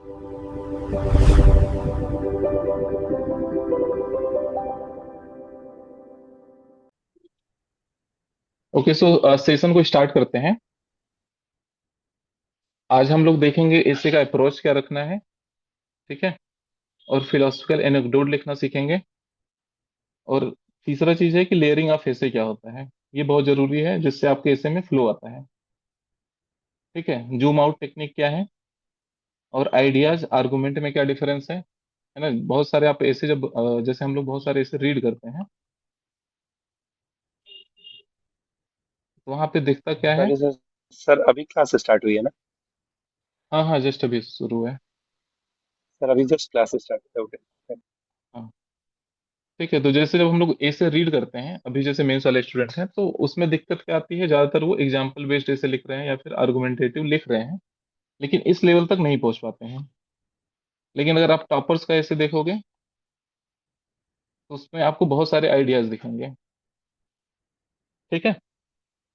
Okay, सो session को start करते हैं। आज हम लोग देखेंगे एसे का अप्रोच क्या रखना है। ठीक है। और फिलोसफिकल एनेक्डोट लिखना सीखेंगे। और तीसरा चीज है कि लेयरिंग ऑफ एसे क्या होता है। ये बहुत जरूरी है, जिससे आपके एसे में फ्लो आता है। ठीक है। जूम आउट टेक्निक क्या है, और आइडियाज आर्गुमेंट में क्या डिफरेंस है ना। बहुत सारे आप ऐसे जब जैसे हम लोग बहुत सारे ऐसे रीड करते हैं, तो वहां पे दिखता क्या है। Sorry sir. सर अभी क्लास स्टार्ट हुई है ना? हाँ हाँ, जस्ट अभी शुरू है। सर अभी जस्ट क्लास स्टार्ट है, ओके। हाँ। ठीक है, तो जैसे जब हम लोग ऐसे रीड करते हैं, अभी जैसे मेंस वाले स्टूडेंट्स हैं, तो उसमें दिक्कत क्या आती है, ज्यादातर वो एग्जाम्पल बेस्ड ऐसे लिख रहे हैं या फिर आर्गुमेंटेटिव लिख रहे हैं, लेकिन इस लेवल तक नहीं पहुंच पाते हैं। लेकिन अगर आप टॉपर्स का ऐसे देखोगे, तो उसमें आपको बहुत सारे आइडियाज दिखेंगे। ठीक है।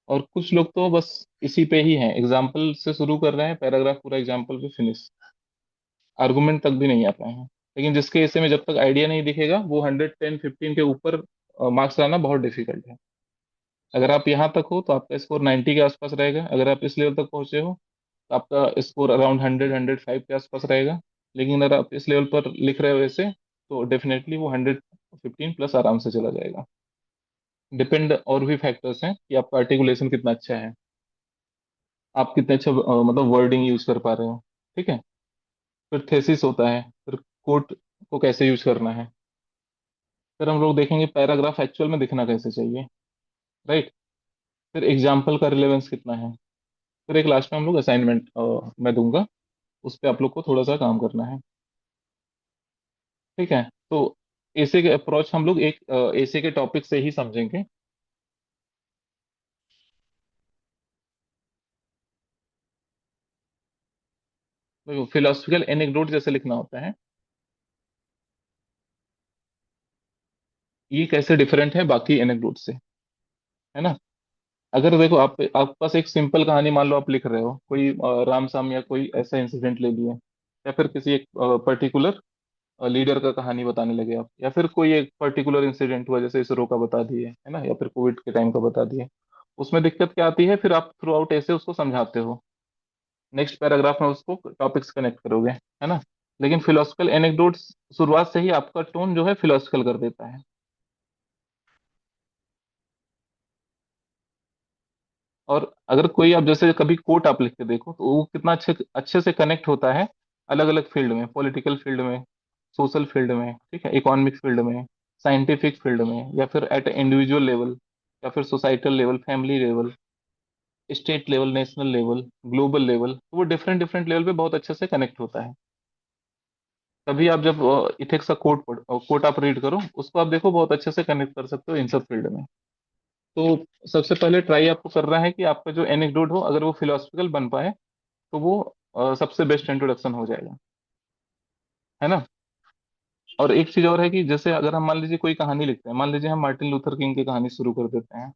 और कुछ लोग तो बस इसी पे ही हैं, एग्जाम्पल से शुरू कर रहे हैं, पैराग्राफ पूरा एग्जाम्पल पे फिनिश, आर्गुमेंट तक भी नहीं आ पाए हैं। लेकिन जिसके ऐसे में जब तक आइडिया नहीं दिखेगा, वो 110-15 के ऊपर मार्क्स लाना बहुत डिफिकल्ट है। अगर आप यहाँ तक हो तो आपका स्कोर 90 के आसपास रहेगा। अगर आप इस लेवल तक पहुंचे हो तो आपका स्कोर अराउंड 100-105 के आसपास रहेगा। लेकिन अगर आप इस लेवल पर लिख रहे हो ऐसे, तो डेफिनेटली वो 115 प्लस आराम से चला जाएगा। डिपेंड और भी फैक्टर्स हैं कि आपका आर्टिकुलेशन कितना अच्छा है, आप कितने अच्छा मतलब वर्डिंग यूज कर पा रहे हो। ठीक है। फिर थेसिस होता है, फिर कोट को कैसे यूज करना है। फिर हम लोग देखेंगे पैराग्राफ एक्चुअल में दिखना कैसे चाहिए। राइट। फिर एग्जाम्पल का रिलेवेंस कितना है। फिर एक लास्ट में हम लोग असाइनमेंट मैं दूंगा, उस पर आप लोग को थोड़ा सा काम करना है। ठीक है। तो एसे के अप्रोच हम लोग एक एसे के टॉपिक से ही समझेंगे। तो फिलोसफिकल एनेक्डोट जैसे लिखना होता है, ये कैसे डिफरेंट है बाकी एनेक्डोट से, है ना। अगर देखो आपके पास एक सिंपल कहानी, मान लो आप लिख रहे हो कोई राम साम या कोई ऐसा इंसिडेंट ले लिए, या फिर किसी एक पर्टिकुलर लीडर का कहानी बताने लगे आप, या फिर कोई एक पर्टिकुलर इंसिडेंट हुआ जैसे इसरो का बता दिए, है ना, या फिर कोविड के टाइम का बता दिए। उसमें दिक्कत क्या आती है, फिर आप थ्रू आउट ऐसे उसको समझाते हो, नेक्स्ट पैराग्राफ में उसको टॉपिक्स कनेक्ट करोगे, है ना। लेकिन फिलोसफिकल एनेक्डोट्स शुरुआत से ही आपका टोन जो है फिलोसफिकल कर देता है। और अगर कोई आप जैसे कभी कोट आप लिख के देखो, तो वो कितना अच्छे अच्छे से कनेक्ट होता है अलग अलग फील्ड में, पॉलिटिकल फील्ड में, सोशल फील्ड में, ठीक है, इकोनॉमिक फील्ड में, साइंटिफिक फील्ड में, या फिर एट इंडिविजुअल लेवल, या फिर societal level, family level, state level, national level, global level, तो वो डिफरेंट डिफरेंट लेवल पे बहुत अच्छे से कनेक्ट होता है। तभी आप जब इथिक्स का कोट आप रीड करो, उसको आप देखो, बहुत अच्छे से कनेक्ट कर सकते हो इन सब फील्ड में। तो सबसे पहले ट्राई आपको करना है कि आपका जो एनेक्डोट हो, अगर वो फिलोसफिकल बन पाए, तो वो सबसे बेस्ट इंट्रोडक्शन हो जाएगा, है ना। और एक चीज और है कि जैसे अगर हम मान लीजिए कोई कहानी लिखते हैं, मान लीजिए हम मार्टिन लूथर किंग की कहानी शुरू कर देते हैं,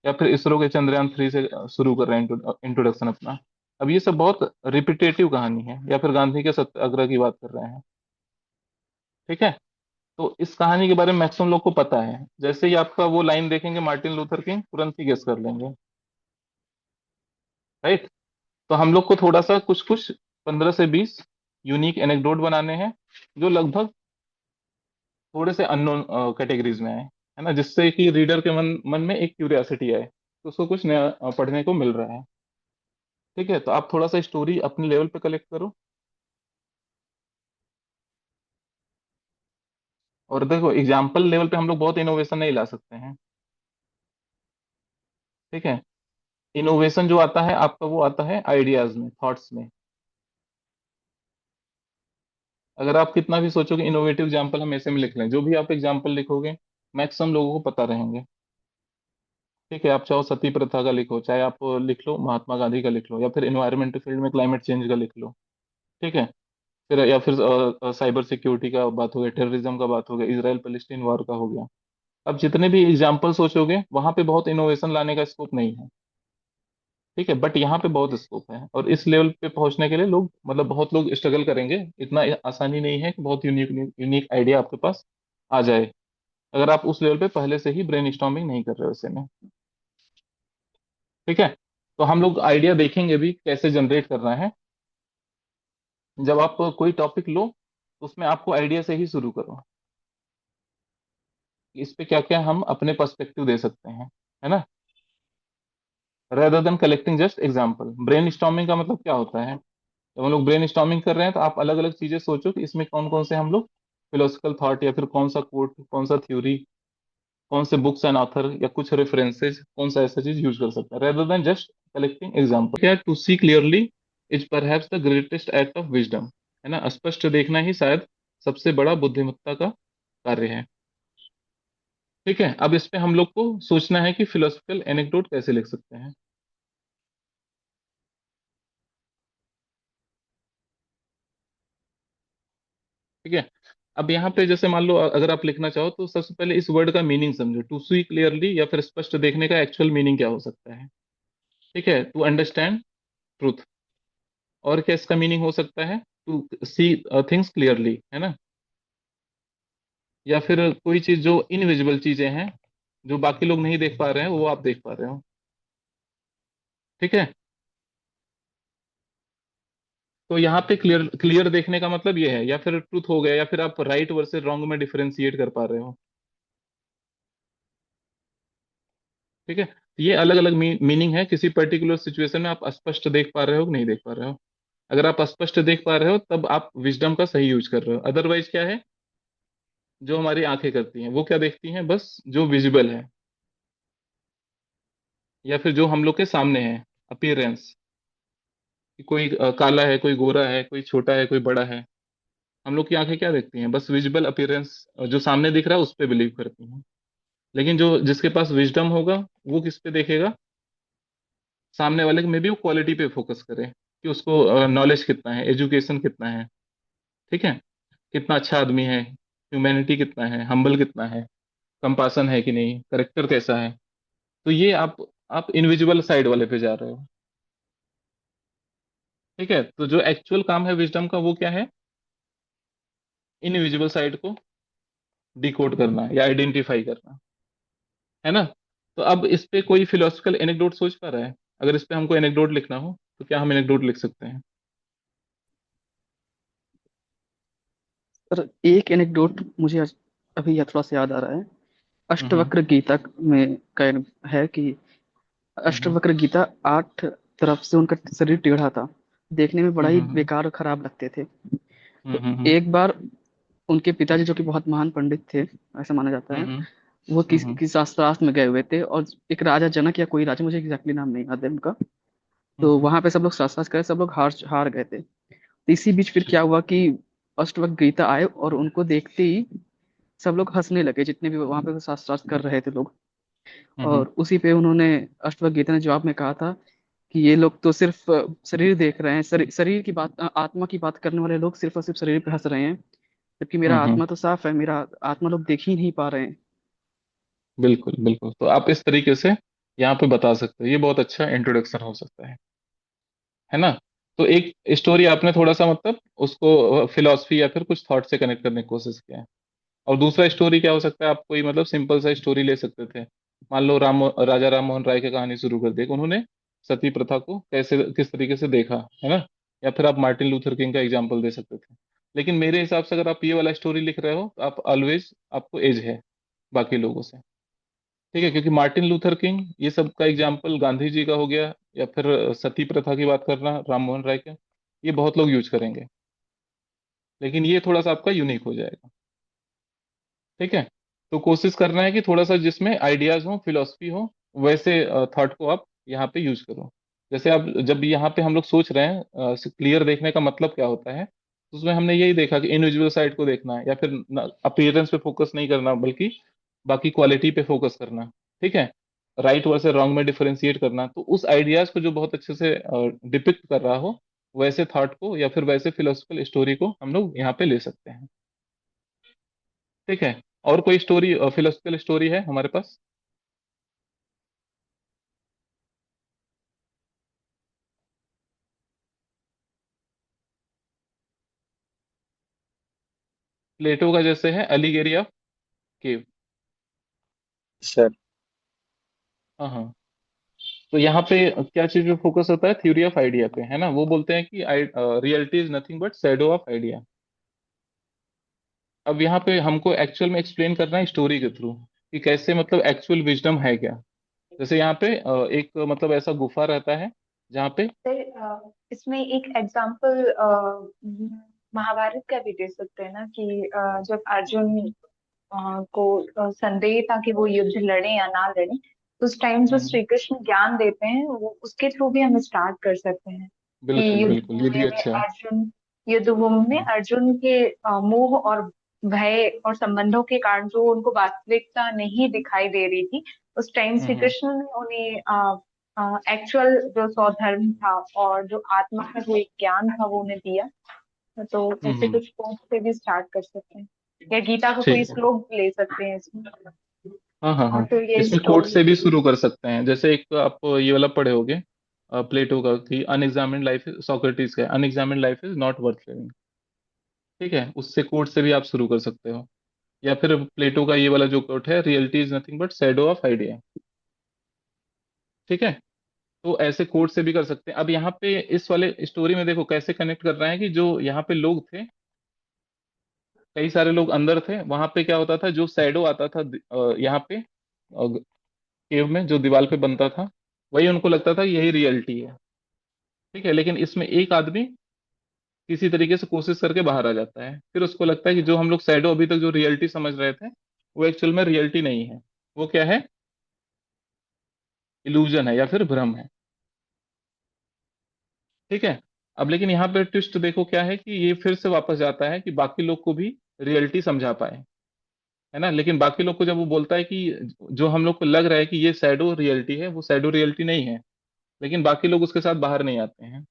या फिर इसरो के चंद्रयान 3 से शुरू कर रहे हैं इंट्रोडक्शन अपना। अब ये सब बहुत रिपीटेटिव कहानी है, या फिर गांधी के सत्याग्रह की बात कर रहे हैं। ठीक है। तो इस कहानी के बारे में मैक्सिमम लोग को पता है, जैसे ही आपका वो लाइन देखेंगे मार्टिन लूथर किंग, तुरंत ही गेस कर लेंगे। राइट। तो हम लोग को थोड़ा सा कुछ कुछ 15 से 20 यूनिक एनेक्डोट बनाने हैं, जो लगभग थोड़े से अननोन कैटेगरीज में आए, है ना, जिससे कि रीडर के मन मन में एक क्यूरियोसिटी आए, तो उसको कुछ नया पढ़ने को मिल रहा है। ठीक है। तो आप थोड़ा सा स्टोरी अपने लेवल पे कलेक्ट करो। और देखो, एग्जाम्पल लेवल पे हम लोग बहुत इनोवेशन नहीं ला सकते हैं। ठीक है। इनोवेशन जो आता है आपका, वो आता है आइडियाज में, थॉट्स में। अगर आप कितना भी सोचोगे इनोवेटिव एग्जाम्पल हम ऐसे में लिख लें, जो भी आप एग्जाम्पल लिखोगे मैक्सिमम लोगों को पता रहेंगे। ठीक है। आप चाहो सती प्रथा का लिखो, चाहे आप लिख लो महात्मा गांधी का लिख लो, या फिर इन्वायरमेंट फील्ड में क्लाइमेट चेंज का लिख लो। ठीक है। फिर या फिर साइबर सिक्योरिटी का बात हो गया, टेररिज्म का बात हो गया, इसराइल पैलेस्टीन वॉर का हो गया। अब जितने भी एग्जाम्पल सोचोगे, वहां पे बहुत इनोवेशन लाने का स्कोप नहीं है। ठीक है, बट यहाँ पे बहुत स्कोप है, और इस लेवल पे पहुंचने के लिए लोग, मतलब बहुत लोग स्ट्रगल करेंगे। इतना आसानी नहीं है कि बहुत यूनिक यूनिक आइडिया आपके पास आ जाए, अगर आप उस लेवल पे पहले से ही ब्रेन स्टॉर्मिंग नहीं कर रहे हो ऐसे में। ठीक है, तो हम लोग आइडिया देखेंगे भी कैसे जनरेट करना है। जब आप कोई टॉपिक लो, तो उसमें आपको आइडिया से ही शुरू करो, कि इस पे क्या क्या हम अपने पर्सपेक्टिव दे सकते हैं, है ना, rather than collecting just example. Brain storming का मतलब क्या होता है? जब हम लोग ब्रेन स्टॉर्मिंग कर रहे हैं, तो आप अलग अलग चीजें सोचो कि इसमें कौन कौन से हम लोग फिलोसफिकल थॉट, या फिर कौन सा कोट, कौन सा थ्योरी, कौन से बुक्स एंड ऑथर, या कुछ रेफरेंसेज, कौन सा ऐसा चीज यूज कर सकते हैं, rather than just collecting example. क्या, to see clearly is perhaps the greatest act of wisdom, है ना, स्पष्ट देखना ही शायद सबसे बड़ा बुद्धिमत्ता का कार्य है। ठीक है, अब इस पे हम लोग को सोचना है कि फिलोसफिकल एनेक्डोट कैसे लिख सकते हैं। ठीक है, अब यहाँ पे जैसे मान लो अगर आप लिखना चाहो, तो सबसे पहले इस वर्ड का मीनिंग समझो, टू सी क्लियरली या फिर स्पष्ट देखने का एक्चुअल मीनिंग क्या हो सकता है। ठीक है, टू अंडरस्टैंड ट्रूथ। और क्या इसका मीनिंग हो सकता है? टू सी थिंग्स क्लियरली, है ना, या फिर कोई चीज जो इनविजिबल चीजें हैं, जो बाकी लोग नहीं देख पा रहे हैं, वो आप देख पा रहे हो। ठीक है, तो यहाँ पे क्लियर क्लियर देखने का मतलब ये है, या फिर ट्रूथ हो गया, या फिर आप राइट वर्सेस रॉन्ग में डिफरेंशिएट कर पा रहे हो। ठीक है, ये अलग अलग मीनिंग है, किसी पर्टिकुलर सिचुएशन में आप स्पष्ट देख पा रहे हो कि नहीं देख पा रहे हो। अगर आप स्पष्ट देख पा रहे हो, तब आप विजडम का सही यूज कर रहे हो। अदरवाइज क्या है, जो हमारी आंखें करती हैं वो क्या देखती हैं, बस जो विजिबल है, या फिर जो हम लोग के सामने है, अपीयरेंस, कि कोई काला है, कोई गोरा है, कोई छोटा है, कोई बड़ा है। हम लोग की आंखें क्या देखती हैं, बस विजिबल अपीयरेंस, जो सामने दिख रहा है उस पर बिलीव करती हैं। लेकिन जो जिसके पास विजडम होगा, वो किस पे देखेगा, सामने वाले में भी वो क्वालिटी पे फोकस करे, कि उसको नॉलेज कितना है, एजुकेशन कितना है। ठीक है, कितना अच्छा आदमी है, ह्यूमैनिटी कितना है, हम्बल कितना है, कंपासन है कि नहीं, करेक्टर कैसा है। तो ये आप इनविजिबल साइड वाले पे जा रहे हो। ठीक है, तो जो एक्चुअल काम है विजडम का, वो क्या है, इनविजिबल साइड को डिकोड करना या आइडेंटिफाई करना, है ना। तो अब इस पे कोई फिलोसफिकल एनेक्डोट सोच पा रहा है? अगर इस पे हमको एनेक्डोट लिखना हो, तो क्या हम एनेक्डोट लिख सकते हैं? सर एक एनेक्डोट मुझे अभी यह थोड़ा सा याद आ रहा है। हम्म, अष्टवक्र गीता में का है कि हम्म, अष्टवक्र गीता 8 तरफ से उनका शरीर टेढ़ा था, देखने में बड़ा हम्म, ही हम्म, बेकार और खराब लगते थे। हम्म, तो हम्म, एक बार उनके पिताजी जो कि बहुत महान पंडित थे, ऐसा माना जाता है, हम्म, वो हम्म, किस शास्त्र में गए हुए थे, और एक राजा जनक या कोई राजा, मुझे एग्जैक्टली नाम नहीं याद है उनका। तो हम्म, वहां पे सब लोग शास्त्र करे, सब लोग हार हार गए थे। तो इसी बीच फिर क्या ठीक। हुआ कि अष्टवक्र गीता आए और उनको देखते ही सब लोग हंसने लगे, जितने भी वहां पे शास्त्र कर रहे थे लोग। हम्म, और उसी पे उन्होंने, अष्टवक्र गीता ने जवाब में कहा था कि ये लोग तो सिर्फ शरीर देख रहे हैं, शरीर की बात, आत्मा की बात करने वाले लोग सिर्फ और सिर्फ शरीर पे हंस रहे हैं, जबकि मेरा हम्म, आत्मा तो साफ है, मेरा आत्मा लोग देख ही नहीं पा रहे हैं। बिल्कुल बिल्कुल, तो आप इस तरीके से यहाँ पे बता सकते हो, ये बहुत अच्छा इंट्रोडक्शन हो सकता है ना। तो एक स्टोरी आपने थोड़ा सा मतलब उसको फिलॉसफी या फिर कुछ थॉट से कनेक्ट करने की कोशिश किया है। और दूसरा स्टोरी क्या हो सकता है, आप कोई मतलब सिंपल सा स्टोरी ले सकते थे। मान लो राजा राम मोहन राय की कहानी शुरू कर दी, उन्होंने सती प्रथा को कैसे किस तरीके से देखा, है ना। या फिर आप मार्टिन लूथर किंग का एग्जाम्पल दे सकते थे। लेकिन मेरे हिसाब से अगर आप ये वाला स्टोरी लिख रहे हो, तो आप ऑलवेज, आपको एज है बाकी लोगों से। ठीक है, क्योंकि मार्टिन लूथर किंग ये सब का एग्जाम्पल गांधी जी का हो गया, या फिर सती प्रथा की बात करना राम मोहन राय के, ये बहुत लोग यूज करेंगे। लेकिन ये थोड़ा सा आपका यूनिक हो जाएगा। ठीक है, तो कोशिश करना है कि थोड़ा सा जिसमें आइडियाज हो, फिलोसफी हो, वैसे थॉट को आप यहाँ पे यूज करो। जैसे आप जब यहाँ पे हम लोग सोच रहे हैं क्लियर देखने का मतलब क्या होता है, तो उसमें हमने यही देखा कि इनविजुअल साइड को देखना है, या फिर अपीयरेंस पे फोकस नहीं करना, बल्कि बाकी क्वालिटी पे फोकस करना। ठीक है, राइट वर्सेस रॉन्ग में डिफरेंशिएट करना, तो उस आइडियाज को जो बहुत अच्छे से डिपिक्ट कर रहा हो, वैसे थॉट को या फिर वैसे फिलोसफिकल स्टोरी को हम लोग यहाँ पे ले सकते हैं। ठीक है, और कोई स्टोरी, फिलोसफिकल स्टोरी है हमारे पास? प्लेटो का जैसे है एलिगेरी ऑफ केव। सर। हाँ हाँ। तो यहाँ पे क्या चीज पे फोकस होता है, थ्योरी ऑफ आइडिया पे, है ना। वो बोलते हैं कि reality is nothing but shadow of idea. अब यहाँ पे हमको एक्चुअल में एक्सप्लेन करना है स्टोरी के थ्रू कि कैसे मतलब एक्चुअल विजडम है क्या। जैसे यहाँ पे एक मतलब ऐसा गुफा रहता है जहाँ पे। सर इसमें एक एग्जाम्पल महाभारत का भी दे सकते हैं ना कि जब अर्जुन को संदेह था कि वो युद्ध लड़े या ना लड़े, तो उस टाइम जो हम्म, श्री कृष्ण ज्ञान देते हैं वो उसके थ्रू भी हम स्टार्ट कर सकते हैं कि बिल्कुल बिल्कुल, ये भी अच्छा है। युद्ध भूमि में हम्म अर्जुन के मोह और भय और संबंधों के कारण जो उनको वास्तविकता नहीं दिखाई दे रही थी, उस टाइम श्री हम्म कृष्ण ने उन्हें एक्चुअल जो स्वधर्म था और जो आत्मा का जो एक ज्ञान था वो उन्हें दिया। तो ऐसे हम्म, कुछ कोट से भी स्टार्ट कर सकते हैं, या गीता का कोई ठीक है। श्लोक ले सकते हैं इसमें, हाँ हाँ और हाँ। फिर ये इसमें कोट स्टोरी। से भी शुरू कर सकते हैं। जैसे एक आप ये वाला पढ़े होगे प्लेटो का कि अनएग्जामिन्ड लाइफ, सोक्रेटिस का unexamined life is not worth living. ठीक है, उससे कोट से भी आप शुरू कर सकते हो। या फिर प्लेटो का ये वाला जो कोट है, reality is nothing but shadow of idea. ठीक है, तो ऐसे कोट से भी कर सकते हैं। अब यहाँ पे इस वाले स्टोरी में देखो कैसे कनेक्ट कर रहे हैं कि जो यहाँ पे लोग थे, कई सारे लोग अंदर थे। वहां पे क्या होता था, जो शैडो आता था यहाँ पे केव में जो दीवार पे बनता था, वही उनको लगता था यही रियलिटी है। ठीक है, लेकिन इसमें एक आदमी किसी तरीके से कोशिश करके बाहर आ जाता है, फिर उसको लगता है कि जो हम लोग शैडो अभी तक जो रियलिटी समझ रहे थे, वो एक्चुअल में रियलिटी नहीं है। वो क्या है, इल्यूजन है या फिर भ्रम है। ठीक है। अब लेकिन यहाँ पे ट्विस्ट देखो क्या है कि ये फिर से वापस जाता है कि बाकी लोग को भी रियलिटी समझा पाए, है ना। लेकिन बाकी लोग को जब वो बोलता है कि जो हम लोग को लग रहा है कि ये शैडो रियलिटी है, वो शैडो रियलिटी नहीं है, लेकिन बाकी लोग उसके साथ बाहर नहीं आते हैं।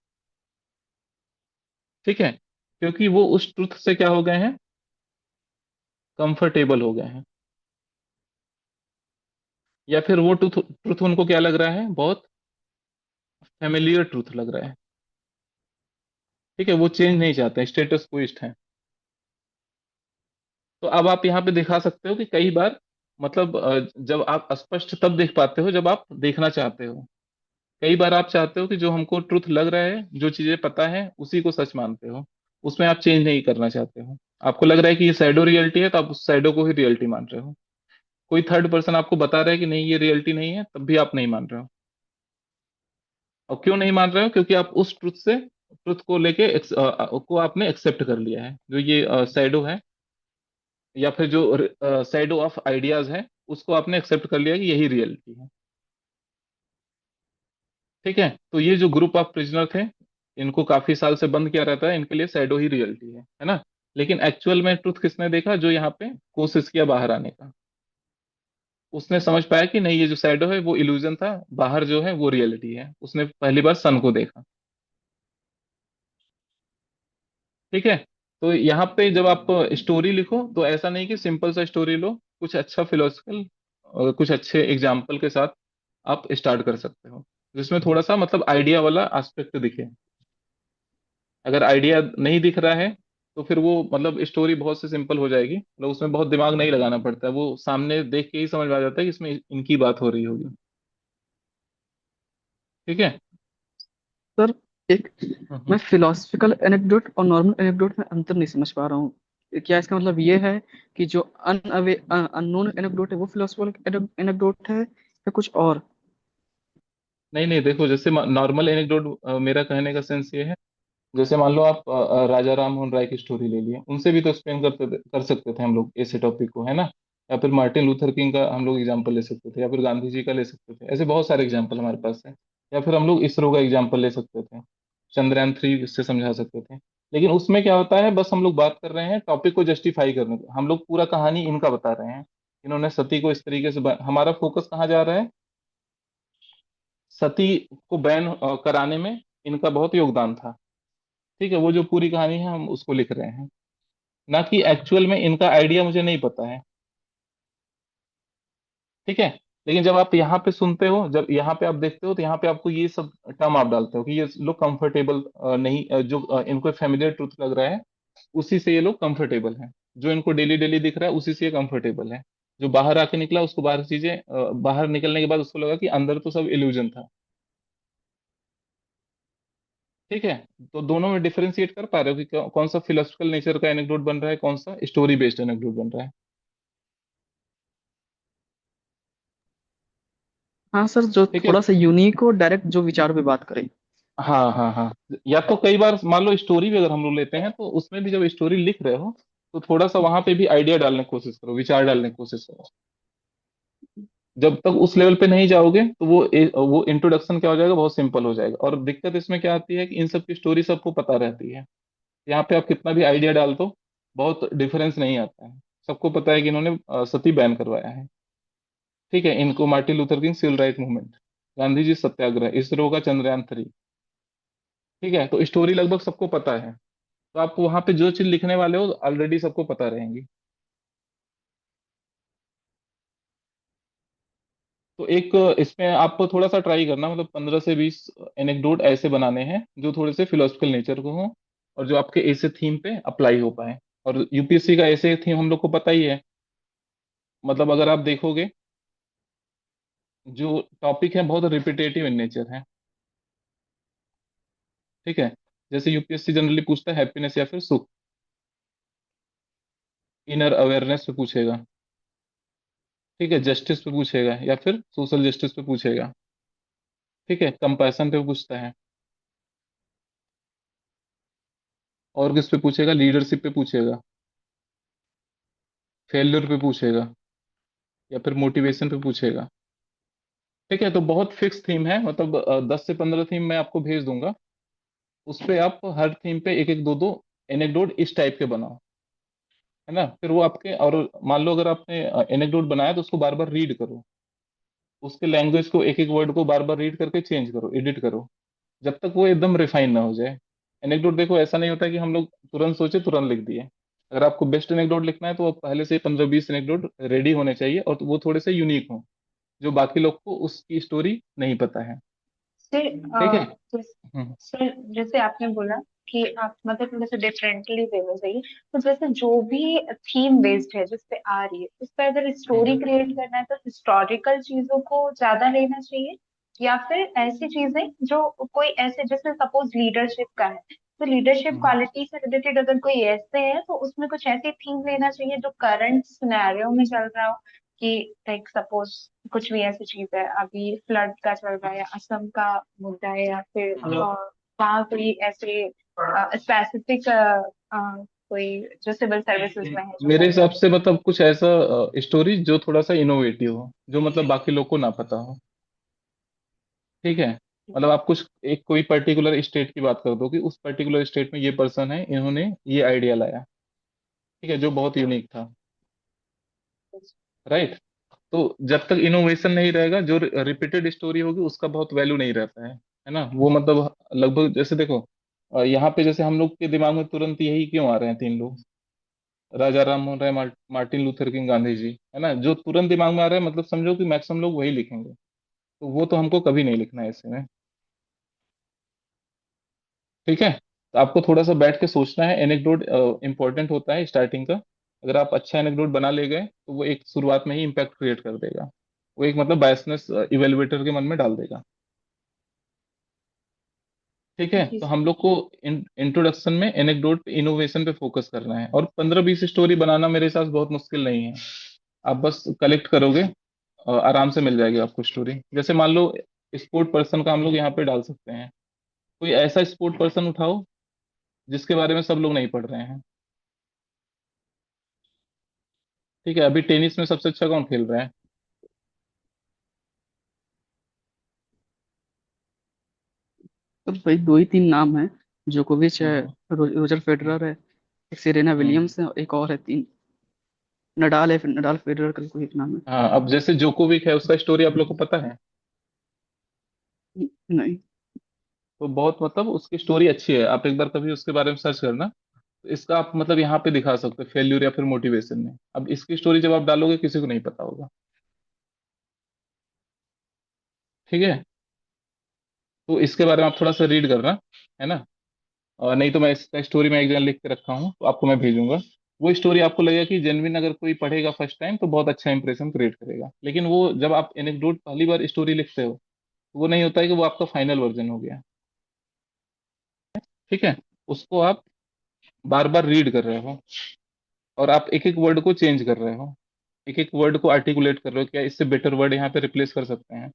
ठीक है, क्योंकि वो उस ट्रुथ से क्या हो गए हैं, कंफर्टेबल हो गए हैं। या फिर वो ट्रुथ ट्रुथ उनको क्या लग रहा है, बहुत फेमिलियर ट्रुथ लग रहा है। ठीक है, वो चेंज नहीं चाहते, स्टेटस क्विस्ट है। तो अब आप यहाँ पे दिखा सकते हो कि कई बार मतलब जब आप स्पष्ट तब देख पाते हो जब आप देखना चाहते हो। कई बार आप चाहते हो कि जो हमको ट्रुथ लग रहा है, जो चीजें पता है उसी को सच मानते हो, उसमें आप चेंज नहीं करना चाहते हो। आपको लग रहा है कि ये सैडो रियलिटी है, तो आप उस सैडो को ही रियलिटी मान रहे हो। कोई थर्ड पर्सन आपको बता रहा है कि नहीं ये रियलिटी नहीं है, तब भी आप नहीं मान रहे हो। और क्यों नहीं मान रहे हो, क्योंकि आप उस ट्रुथ को लेके को आपने एक्सेप्ट कर लिया है। जो ये सैडो है या फिर जो सैडो ऑफ आइडियाज है, उसको आपने एक्सेप्ट कर लिया कि यही रियलिटी है। ठीक है, तो ये जो ग्रुप ऑफ प्रिजनर थे, इनको काफी साल से बंद किया रहता है, इनके लिए सैडो ही रियलिटी है ना। लेकिन एक्चुअल में ट्रुथ किसने देखा, जो यहाँ पे कोशिश किया बाहर आने का, उसने समझ पाया कि नहीं ये जो सैडो है वो इल्यूजन था, बाहर जो है वो रियलिटी है। उसने पहली बार सन को देखा। ठीक है, तो यहाँ पे जब आप स्टोरी लिखो तो ऐसा नहीं कि सिंपल सा स्टोरी लो, कुछ अच्छा फिलोसफिकल, कुछ अच्छे एग्जाम्पल के साथ आप स्टार्ट कर सकते हो, जिसमें थोड़ा सा मतलब आइडिया वाला एस्पेक्ट दिखे। अगर आइडिया नहीं दिख रहा है तो फिर वो मतलब स्टोरी बहुत सी सिंपल हो जाएगी, मतलब उसमें बहुत दिमाग नहीं लगाना पड़ता है, वो सामने देख के ही समझ में आ जाता है कि इसमें इनकी बात हो रही होगी। ठीक है। सर एक, मैं हम्म। फिलोसफिकल एनेक्डोट और नॉर्मल एनेक्डोट में अंतर नहीं समझ पा रहा हूँ। क्या इसका मतलब ये है कि जो अननोन एनेक्डोट है वो फिलोसफिकल एनेक्डोट है या कुछ और? नहीं नहीं, देखो जैसे नॉर्मल एनेक्डोट, मेरा कहने का सेंस ये है, जैसे मान लो आप राजा राम मोहन राय की स्टोरी ले लिए, उनसे भी तो एक्सप्लेन कर सकते थे हम लोग ऐसे टॉपिक को, है ना। या फिर मार्टिन लूथर किंग का हम लोग एग्जाम्पल ले सकते थे, या फिर गांधी जी का ले सकते थे। ऐसे बहुत सारे एग्जाम्पल हमारे पास है। या फिर हम लोग इसरो का एग्जाम्पल ले सकते थे, चंद्रयान 3 से समझा सकते थे। लेकिन उसमें क्या होता है, बस हम लोग बात कर रहे हैं टॉपिक को जस्टिफाई करने की, हम लोग पूरा कहानी इनका बता रहे हैं। इन्होंने सती को इस तरीके से हमारा फोकस कहाँ जा रहा है, सती को बैन कराने में इनका बहुत योगदान था। ठीक है, वो जो पूरी कहानी है हम उसको लिख रहे हैं, ना कि एक्चुअल में इनका आइडिया मुझे नहीं पता है। ठीक है, लेकिन जब आप यहाँ पे सुनते हो, जब यहाँ पे आप देखते हो, तो यहाँ पे आपको ये सब टर्म आप डालते हो कि ये लोग कंफर्टेबल नहीं, जो इनको फेमिलियर ट्रुथ लग रहा है, उसी से ये लोग कंफर्टेबल हैं। जो इनको डेली डेली दिख रहा है उसी से ये कंफर्टेबल है। जो बाहर आके निकला उसको बाहर चीजें बाहर निकलने के बाद उसको लगा कि अंदर तो सब इल्यूजन था। ठीक है। तो दोनों में डिफरेंशिएट कर पा रहे हो कि कौन सा फिलोसफिकल नेचर का एनेक्डोट बन रहा है, कौन सा स्टोरी बेस्ड एनेक्डोट बन रहा है। हाँ सर, जो ठीक है। थोड़ा सा यूनिक हो, डायरेक्ट जो विचार पे बात करें। हाँ हाँ हाँ। या तो कई बार मान लो स्टोरी भी अगर हम लोग लेते हैं तो उसमें भी जब स्टोरी लिख रहे हो तो थोड़ा सा वहां पे भी आइडिया डालने की कोशिश करो, विचार डालने की कोशिश करो। जब तक उस लेवल पे नहीं जाओगे तो वो इंट्रोडक्शन क्या हो जाएगा, बहुत सिंपल हो जाएगा। और दिक्कत इसमें क्या आती है कि इन सब की स्टोरी सबको पता रहती है। यहाँ पे आप कितना भी आइडिया डाल दो बहुत डिफरेंस नहीं आता है। सबको पता है कि इन्होंने सती बैन करवाया है। ठीक है। इनको Martin Luther King civil right movement, Gandhi ji satyagraha, ISRO का चंद्रयान 3। ठीक है। तो स्टोरी लगभग सबको पता है। तो आप वहां पे जो चीज लिखने वाले हो ऑलरेडी सबको पता रहेंगी। तो एक इसमें आपको थोड़ा सा ट्राई करना, मतलब 15 से 20 एनेक्डोट ऐसे बनाने हैं जो थोड़े से फिलोसफिकल नेचर को हों और जो आपके ऐसे थीम पे अप्लाई हो पाए। और यूपीएससी का ऐसे थीम हम लोग को पता ही है। मतलब अगर आप देखोगे जो टॉपिक है बहुत रिपीटेटिव इन नेचर है। ठीक है। जैसे यूपीएससी जनरली पूछता है हैप्पीनेस या फिर सुख, इनर अवेयरनेस पे पूछेगा। ठीक है। जस्टिस पे पूछेगा या फिर सोशल जस्टिस पे पूछेगा। ठीक है। कंपैशन पे पूछता है। और किस पे पूछेगा, लीडरशिप पे पूछेगा, फेल्योर पे पूछेगा, या फिर मोटिवेशन पे पूछेगा। ठीक है। तो बहुत फिक्स थीम है, मतलब 10 से 15 थीम मैं आपको भेज दूंगा। उस पे आप हर थीम पे एक एक दो दो एनेक्डोट इस टाइप के बनाओ। है ना। फिर वो आपके, और मान लो अगर आपने एनेक्डोट बनाया तो उसको बार बार रीड करो। उसके लैंग्वेज को, एक एक वर्ड को बार बार रीड करके चेंज करो, एडिट करो, जब तक वो एकदम रिफाइन ना हो जाए। एनेक्डोट देखो ऐसा नहीं होता कि हम लोग तुरंत सोचे तुरंत लिख दिए। अगर आपको बेस्ट एनेक्डोट लिखना है तो वो पहले से 15-20 एनेक्डोट रेडी होने चाहिए और वो थोड़े से यूनिक हो, जो बाकी लोग को उसकी स्टोरी नहीं पता है। सर ठीक है। तो हम्म सर जैसे आपने बोला कि आप मतलब थोड़ा सा डिफरेंटली वे में चाहिए, तो जैसे जो भी थीम बेस्ड है जिस पे आ रही है उस पर अगर स्टोरी हम्म क्रिएट करना है तो हिस्टोरिकल चीजों को ज्यादा लेना चाहिए, या फिर ऐसी चीजें जो कोई ऐसे, जैसे सपोज लीडरशिप का है तो लीडरशिप हम्म। क्वालिटी से रिलेटेड अगर कोई ऐसे है तो उसमें कुछ ऐसी थीम लेना चाहिए जो करंट सिनेरियो में चल रहा हो, कि लाइक सपोज कुछ भी ऐसी चीज है अभी फ्लड का चल रहा है या असम का मुद्दा है, या फिर वहाँ कोई ऐसे स्पेसिफिक कोई जो सिविल सर्विसेज में है जो मेरे चल रहा हिसाब से मतलब कुछ ऐसा स्टोरी जो थोड़ा सा इनोवेटिव हो, जो मतलब बाकी लोग को ना पता हो। ठीक है। मतलब आप कुछ एक कोई पर्टिकुलर स्टेट की बात कर दो कि उस पर्टिकुलर स्टेट में ये पर्सन है, इन्होंने ये आइडिया लाया। ठीक है। जो बहुत यूनिक था। है। राइट। तो जब तक इनोवेशन नहीं रहेगा, जो रिपीटेड स्टोरी होगी उसका बहुत वैल्यू नहीं रहता है ना। वो मतलब लगभग जैसे देखो यहाँ पे जैसे हम लोग के दिमाग में तुरंत यही क्यों आ रहे हैं 3 लोग, राजा Ram Mohan Roy, Martin Luther king, Gandhi ji, है ना, जो तुरंत दिमाग में आ रहा है, मतलब समझो कि मैक्सिमम लोग वही लिखेंगे। तो वो तो हमको कभी नहीं लिखना है ऐसे में। ठीक है। तो आपको थोड़ा सा बैठ के सोचना है। एनेक्डोट इंपॉर्टेंट होता है स्टार्टिंग का। अगर आप अच्छा एनेक्डोट बना ले गए तो वो एक शुरुआत में ही इम्पैक्ट क्रिएट कर देगा। वो एक मतलब बायसनेस इवेलुएटर के मन में डाल देगा। ठीक है। जी तो सर। हम लोग को इंट्रोडक्शन में एनेक्डोट पे, इनोवेशन पे फोकस करना है। और 15-20 स्टोरी बनाना मेरे हिसाब से बहुत मुश्किल नहीं है। आप बस कलेक्ट करोगे, आराम से मिल जाएगी आपको स्टोरी। जैसे मान लो स्पोर्ट पर्सन का हम लोग यहाँ पे डाल सकते हैं। कोई ऐसा स्पोर्ट पर्सन उठाओ जिसके बारे में सब लोग नहीं पढ़ रहे हैं। ठीक है। अभी टेनिस में सबसे अच्छा कौन खेल रहा है? तो भाई दो ही तीन नाम है, जोकोविच है, हम्म रोजर हम्म फेडरर है, एक सेरेना हम्म। विलियम्स है, और एक और है, तीन। नडाल है, नडाल फेडरर का कोई एक नाम है। हाँ। अब जैसे जोकोविक है, उसका स्टोरी आप लोग को पता है। नहीं। तो बहुत मतलब उसकी स्टोरी अच्छी है, आप एक बार कभी उसके बारे में सर्च करना। तो इसका आप मतलब यहाँ पे दिखा सकते हो फेल्यूर या फिर मोटिवेशन में। अब इसकी स्टोरी जब आप डालोगे किसी को नहीं पता होगा। ठीक है। तो इसके बारे में आप थोड़ा सा रीड करना, है ना। और नहीं तो मैं इसका स्टोरी में एक जगह लिख के रखा हूँ तो आपको मैं भेजूंगा। वो स्टोरी आपको लगेगा कि जेन्युइन अगर कोई पढ़ेगा फर्स्ट टाइम तो बहुत अच्छा इंप्रेशन क्रिएट करेगा, लेकिन वो जब आप एनेक्डोट पहली बार स्टोरी लिखते हो, वो नहीं होता है कि वो आपका फाइनल वर्जन हो गया। ठीक है, उसको आप बार बार रीड कर रहे हो, और आप एक एक वर्ड को चेंज कर रहे हो, एक एक वर्ड को आर्टिकुलेट कर रहे हो, क्या इससे बेटर वर्ड यहाँ पे रिप्लेस कर सकते हैं।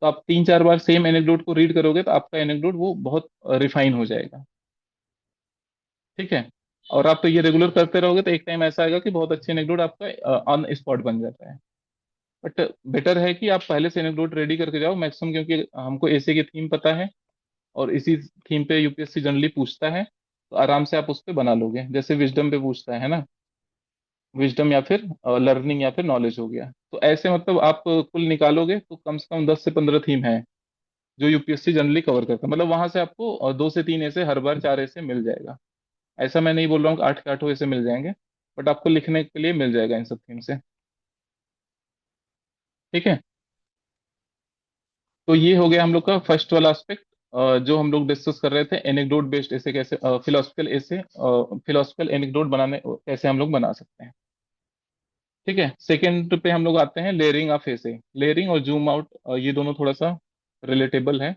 तो आप 3 4 बार सेम एनेक्डोट को रीड करोगे तो आपका एनेक्डोट वो बहुत रिफाइन हो जाएगा। ठीक है, और आप तो ये रेगुलर करते रहोगे तो एक टाइम ऐसा आएगा कि बहुत अच्छे एनेक्डोट आपका ऑन स्पॉट बन जाता है। बट बेटर है कि आप पहले से एनेक्डोट रेडी करके जाओ मैक्सिमम, क्योंकि हमको ऐसे की थीम पता है और इसी थीम पे यूपीएससी जनरली पूछता है, तो आराम से आप उस पे बना लोगे। जैसे विजडम पे पूछता है ना, विजडम या फिर लर्निंग या फिर नॉलेज हो गया, तो ऐसे मतलब आप कुल निकालोगे तो कम से कम 10 से 15 थीम है जो यूपीएससी जनरली कवर करता है। मतलब वहां से आपको 2 से 3 ऐसे हर बार 4 ऐसे मिल जाएगा। ऐसा मैं नहीं बोल रहा हूँ कि 8 के 8 ऐसे मिल जाएंगे, बट आपको लिखने के लिए मिल जाएगा इन सब थीम से। ठीक है, तो ये हो गया हम लोग का फर्स्ट वाला एस्पेक्ट, जो हम लोग डिस्कस कर रहे थे, एनेक्डोट बेस्ड ऐसे कैसे, फिलोसफिकल ऐसे, फिलोसफिकल एनेक्डोट बनाने कैसे हम लोग बना सकते हैं। ठीक है, सेकंड पे हम लोग आते हैं लेयरिंग ऑफ ऐसे। लेयरिंग और जूम आउट ये दोनों थोड़ा सा रिलेटेबल है।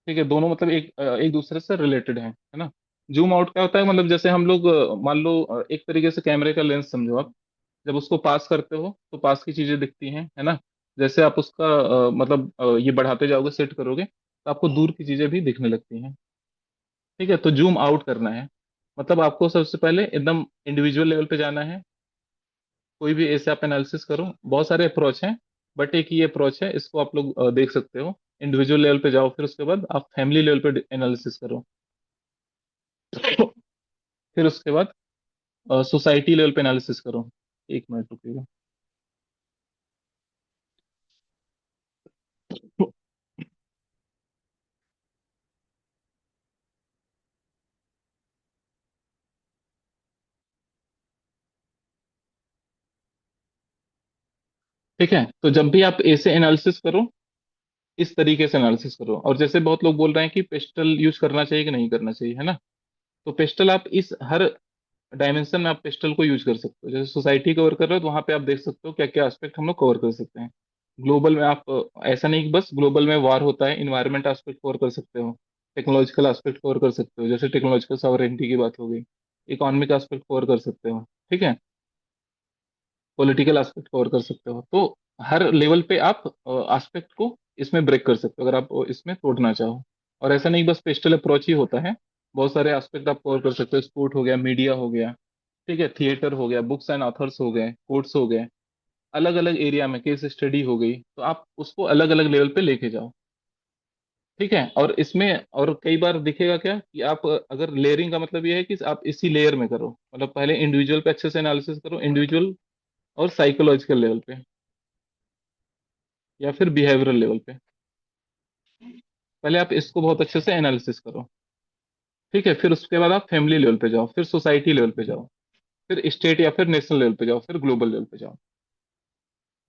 ठीक है, दोनों मतलब एक दूसरे से रिलेटेड है ना। जूम आउट क्या होता है, मतलब जैसे हम लोग मान लो एक तरीके से कैमरे का लेंस समझो आप, जब उसको पास करते हो तो पास की चीजें दिखती हैं, है ना। जैसे आप उसका मतलब ये बढ़ाते जाओगे, सेट करोगे, तो आपको दूर की चीजें भी दिखने लगती हैं। ठीक है, तो जूम आउट करना है, मतलब आपको सबसे पहले एकदम इंडिविजुअल लेवल पे जाना है। कोई भी ऐसे आप एनालिसिस करो, बहुत सारे अप्रोच हैं, बट एक ही अप्रोच है, इसको आप लोग देख सकते हो। इंडिविजुअल लेवल पे जाओ, फिर उसके बाद आप फैमिली लेवल पे एनालिसिस करो, फिर उसके बाद सोसाइटी लेवल पे एनालिसिस करो। एक मिनट रुकिएगा। ठीक है, तो जब भी आप ऐसे एनालिसिस करो, इस तरीके से एनालिसिस करो। और जैसे बहुत लोग बोल रहे हैं कि पेस्टल यूज करना चाहिए कि नहीं करना चाहिए, है ना। तो पेस्टल आप इस हर डायमेंशन में आप पेस्टल को यूज कर सकते हो। जैसे सोसाइटी कवर कर रहे हो तो वहां पे आप देख सकते हो क्या क्या एस्पेक्ट हम लोग कवर कर सकते हैं। ग्लोबल में आप ऐसा नहीं कि बस ग्लोबल में वार होता है, इन्वायरमेंट एस्पेक्ट कवर कर सकते हो, टेक्नोलॉजिकल एस्पेक्ट कवर कर सकते हो, जैसे टेक्नोलॉजिकल सॉवरेनिटी की बात हो गई, इकोनॉमिक एस्पेक्ट कवर कर सकते हो। ठीक है, पॉलिटिकल एस्पेक्ट कवर कर सकते हो। तो हर लेवल पे आप एस्पेक्ट को इसमें ब्रेक कर सकते हो अगर आप इसमें तोड़ना चाहो। और ऐसा नहीं बस पेस्टल अप्रोच ही होता है, बहुत सारे एस्पेक्ट आप कवर कर सकते हो। स्पोर्ट हो गया, मीडिया हो गया, ठीक है, थिएटर हो गया, बुक्स एंड ऑथर्स हो गए, कोर्ट्स हो गए, अलग अलग एरिया में केस स्टडी हो गई, तो आप उसको अलग अलग लेवल पे लेके जाओ। ठीक है, और इसमें और कई बार दिखेगा क्या कि आप अगर लेयरिंग का मतलब ये है कि आप इसी लेयर में करो, मतलब पहले इंडिविजुअल पे अच्छे से एनालिसिस करो, इंडिविजुअल और साइकोलॉजिकल लेवल पे या फिर बिहेवियरल लेवल पे, पहले आप इसको बहुत अच्छे से एनालिसिस करो। ठीक है, फिर उसके बाद आप फैमिली लेवल पे जाओ, फिर सोसाइटी लेवल पे जाओ, फिर स्टेट या फिर नेशनल लेवल पे जाओ, फिर ग्लोबल लेवल पे जाओ।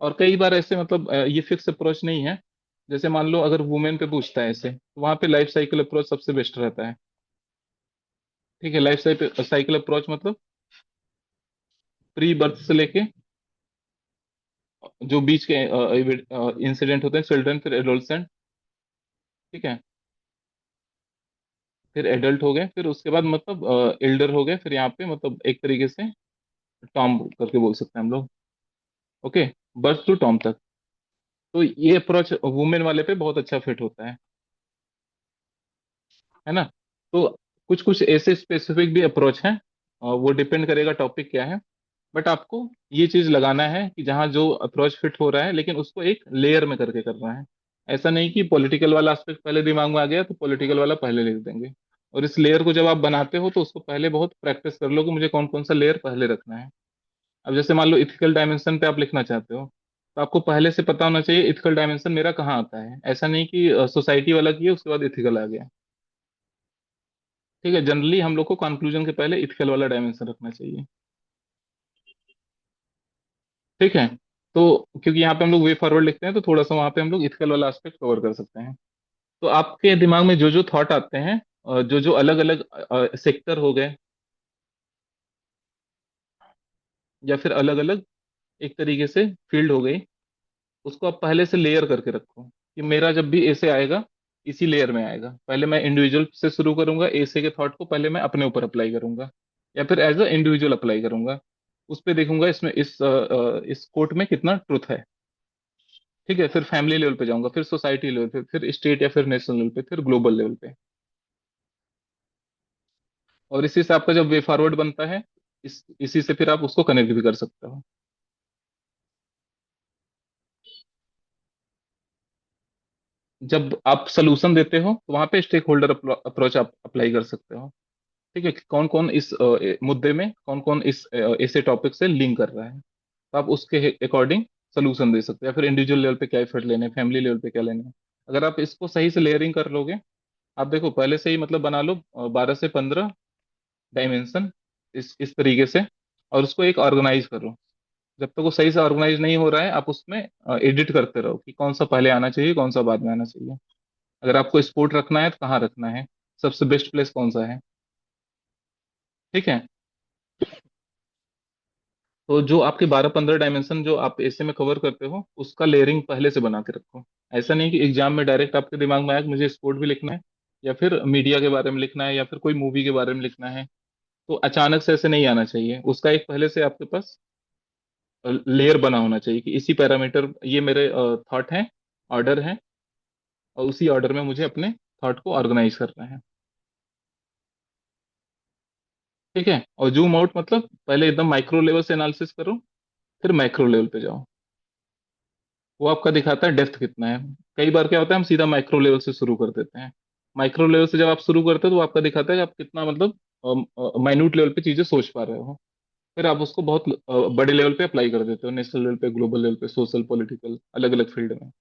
और कई बार ऐसे मतलब ये फिक्स अप्रोच नहीं है। जैसे मान लो अगर वुमेन पे पूछता है ऐसे, तो वहां पे लाइफ साइकिल अप्रोच सबसे बेस्ट रहता है। ठीक है, लाइफ साइकिल अप्रोच मतलब प्री बर्थ से लेके जो बीच के इंसिडेंट होते हैं, चिल्ड्रन, फिर एडोलसेंट, ठीक है, फिर एडल्ट हो गए, फिर उसके बाद मतलब एल्डर हो गए, फिर यहाँ पे मतलब एक तरीके से टॉम करके बोल सकते हैं हम लोग। ओके, बर्थ टू टॉम तक। तो ये अप्रोच वुमेन वाले पे बहुत अच्छा फिट होता है ना। तो कुछ कुछ ऐसे स्पेसिफिक भी अप्रोच हैं, वो डिपेंड करेगा टॉपिक क्या है। बट आपको ये चीज लगाना है कि जहाँ जो अप्रोच फिट हो रहा है, लेकिन उसको एक लेयर में करके करना है। ऐसा नहीं कि पॉलिटिकल वाला एस्पेक्ट पहले दिमाग में आ गया तो पॉलिटिकल वाला पहले लिख देंगे। और इस लेयर को जब आप बनाते हो तो उसको पहले बहुत प्रैक्टिस कर लो कि मुझे कौन कौन सा लेयर पहले रखना है। अब जैसे मान लो इथिकल डायमेंशन पे आप लिखना चाहते हो, तो आपको पहले से पता होना चाहिए इथिकल डायमेंशन मेरा कहाँ आता है। ऐसा नहीं कि सोसाइटी वाला किया उसके बाद इथिकल आ गया। ठीक है, जनरली हम लोग को कंक्लूजन के पहले इथिकल वाला डायमेंशन रखना चाहिए। ठीक है। तो क्योंकि यहाँ पे हम लोग वे फॉरवर्ड लिखते हैं तो थोड़ा सा वहां पे हम लोग इथिकल वाला एस्पेक्ट कवर कर सकते हैं। तो आपके दिमाग में जो जो थॉट आते हैं, जो जो अलग अलग सेक्टर हो गए या फिर अलग अलग एक तरीके से फील्ड हो गई, उसको आप पहले से लेयर करके रखो कि मेरा जब भी ऐसे आएगा इसी लेयर में आएगा। पहले मैं इंडिविजुअल से शुरू करूंगा, ऐसे के थॉट को पहले मैं अपने ऊपर अप्लाई करूंगा या फिर एज अ इंडिविजुअल अप्लाई करूंगा। उस पे देखूंगा इसमें इस कोट में कितना ट्रुथ है। ठीक है, फिर फैमिली लेवल पे जाऊंगा, फिर सोसाइटी लेवल पे, फिर स्टेट या फिर नेशनल लेवल पे, फिर ग्लोबल लेवल पे। और इसी से आपका जब वे फॉरवर्ड बनता है, इसी से फिर आप उसको कनेक्ट भी कर सकते हो। जब आप सोल्यूशन देते हो तो वहां पे स्टेक होल्डर अप्रोच आप अप्लाई कर सकते हो। ठीक है, कि कौन कौन इस मुद्दे में, कौन कौन इस ऐसे टॉपिक से लिंक कर रहा है, तो आप उसके अकॉर्डिंग सोल्यूशन दे सकते हो। या फिर इंडिविजुअल लेवल पे क्या एफर्ट लेने हैं, फैमिली लेवल पे क्या लेने हैं। अगर आप इसको सही से लेयरिंग कर लोगे, आप देखो पहले से ही मतलब बना लो 12 से 15 डायमेंशन इस तरीके से, और उसको एक ऑर्गेनाइज करो। जब तक वो सही से ऑर्गेनाइज नहीं हो रहा है, आप उसमें एडिट करते रहो कि कौन सा पहले आना चाहिए, कौन सा बाद में आना चाहिए। अगर आपको स्पोर्ट रखना है तो कहाँ रखना है, सबसे बेस्ट प्लेस कौन सा है। ठीक है। तो जो आपके 12 15 डायमेंशन जो आप ऐसे में कवर करते हो, उसका लेयरिंग पहले से बना के रखो। ऐसा नहीं कि एग्जाम में डायरेक्ट आपके दिमाग में आया कि मुझे स्पोर्ट भी लिखना है या फिर मीडिया के बारे में लिखना है या फिर कोई मूवी के बारे में लिखना है, तो अचानक से ऐसे नहीं आना चाहिए। उसका एक पहले से आपके पास लेयर बना होना चाहिए कि इसी पैरामीटर, ये मेरे थॉट हैं, ऑर्डर है, और उसी ऑर्डर में मुझे अपने थॉट को ऑर्गेनाइज करना है। ठीक है। और जूम आउट मतलब पहले एकदम माइक्रो लेवल से एनालिसिस करो, फिर मैक्रो लेवल पे जाओ। वो आपका दिखाता है डेप्थ कितना है। कई बार क्या होता है, हम सीधा माइक्रो लेवल से शुरू कर देते हैं। माइक्रो लेवल से जब आप शुरू करते हो तो वो आपका दिखाता है कि आप कितना मतलब माइन्यूट लेवल पे चीजें सोच पा रहे हो। फिर आप उसको बहुत बड़े लेवल पे अप्लाई कर देते हो, नेशनल लेवल पे, ग्लोबल लेवल पे, सोशल पॉलिटिकल, अलग अलग फील्ड में,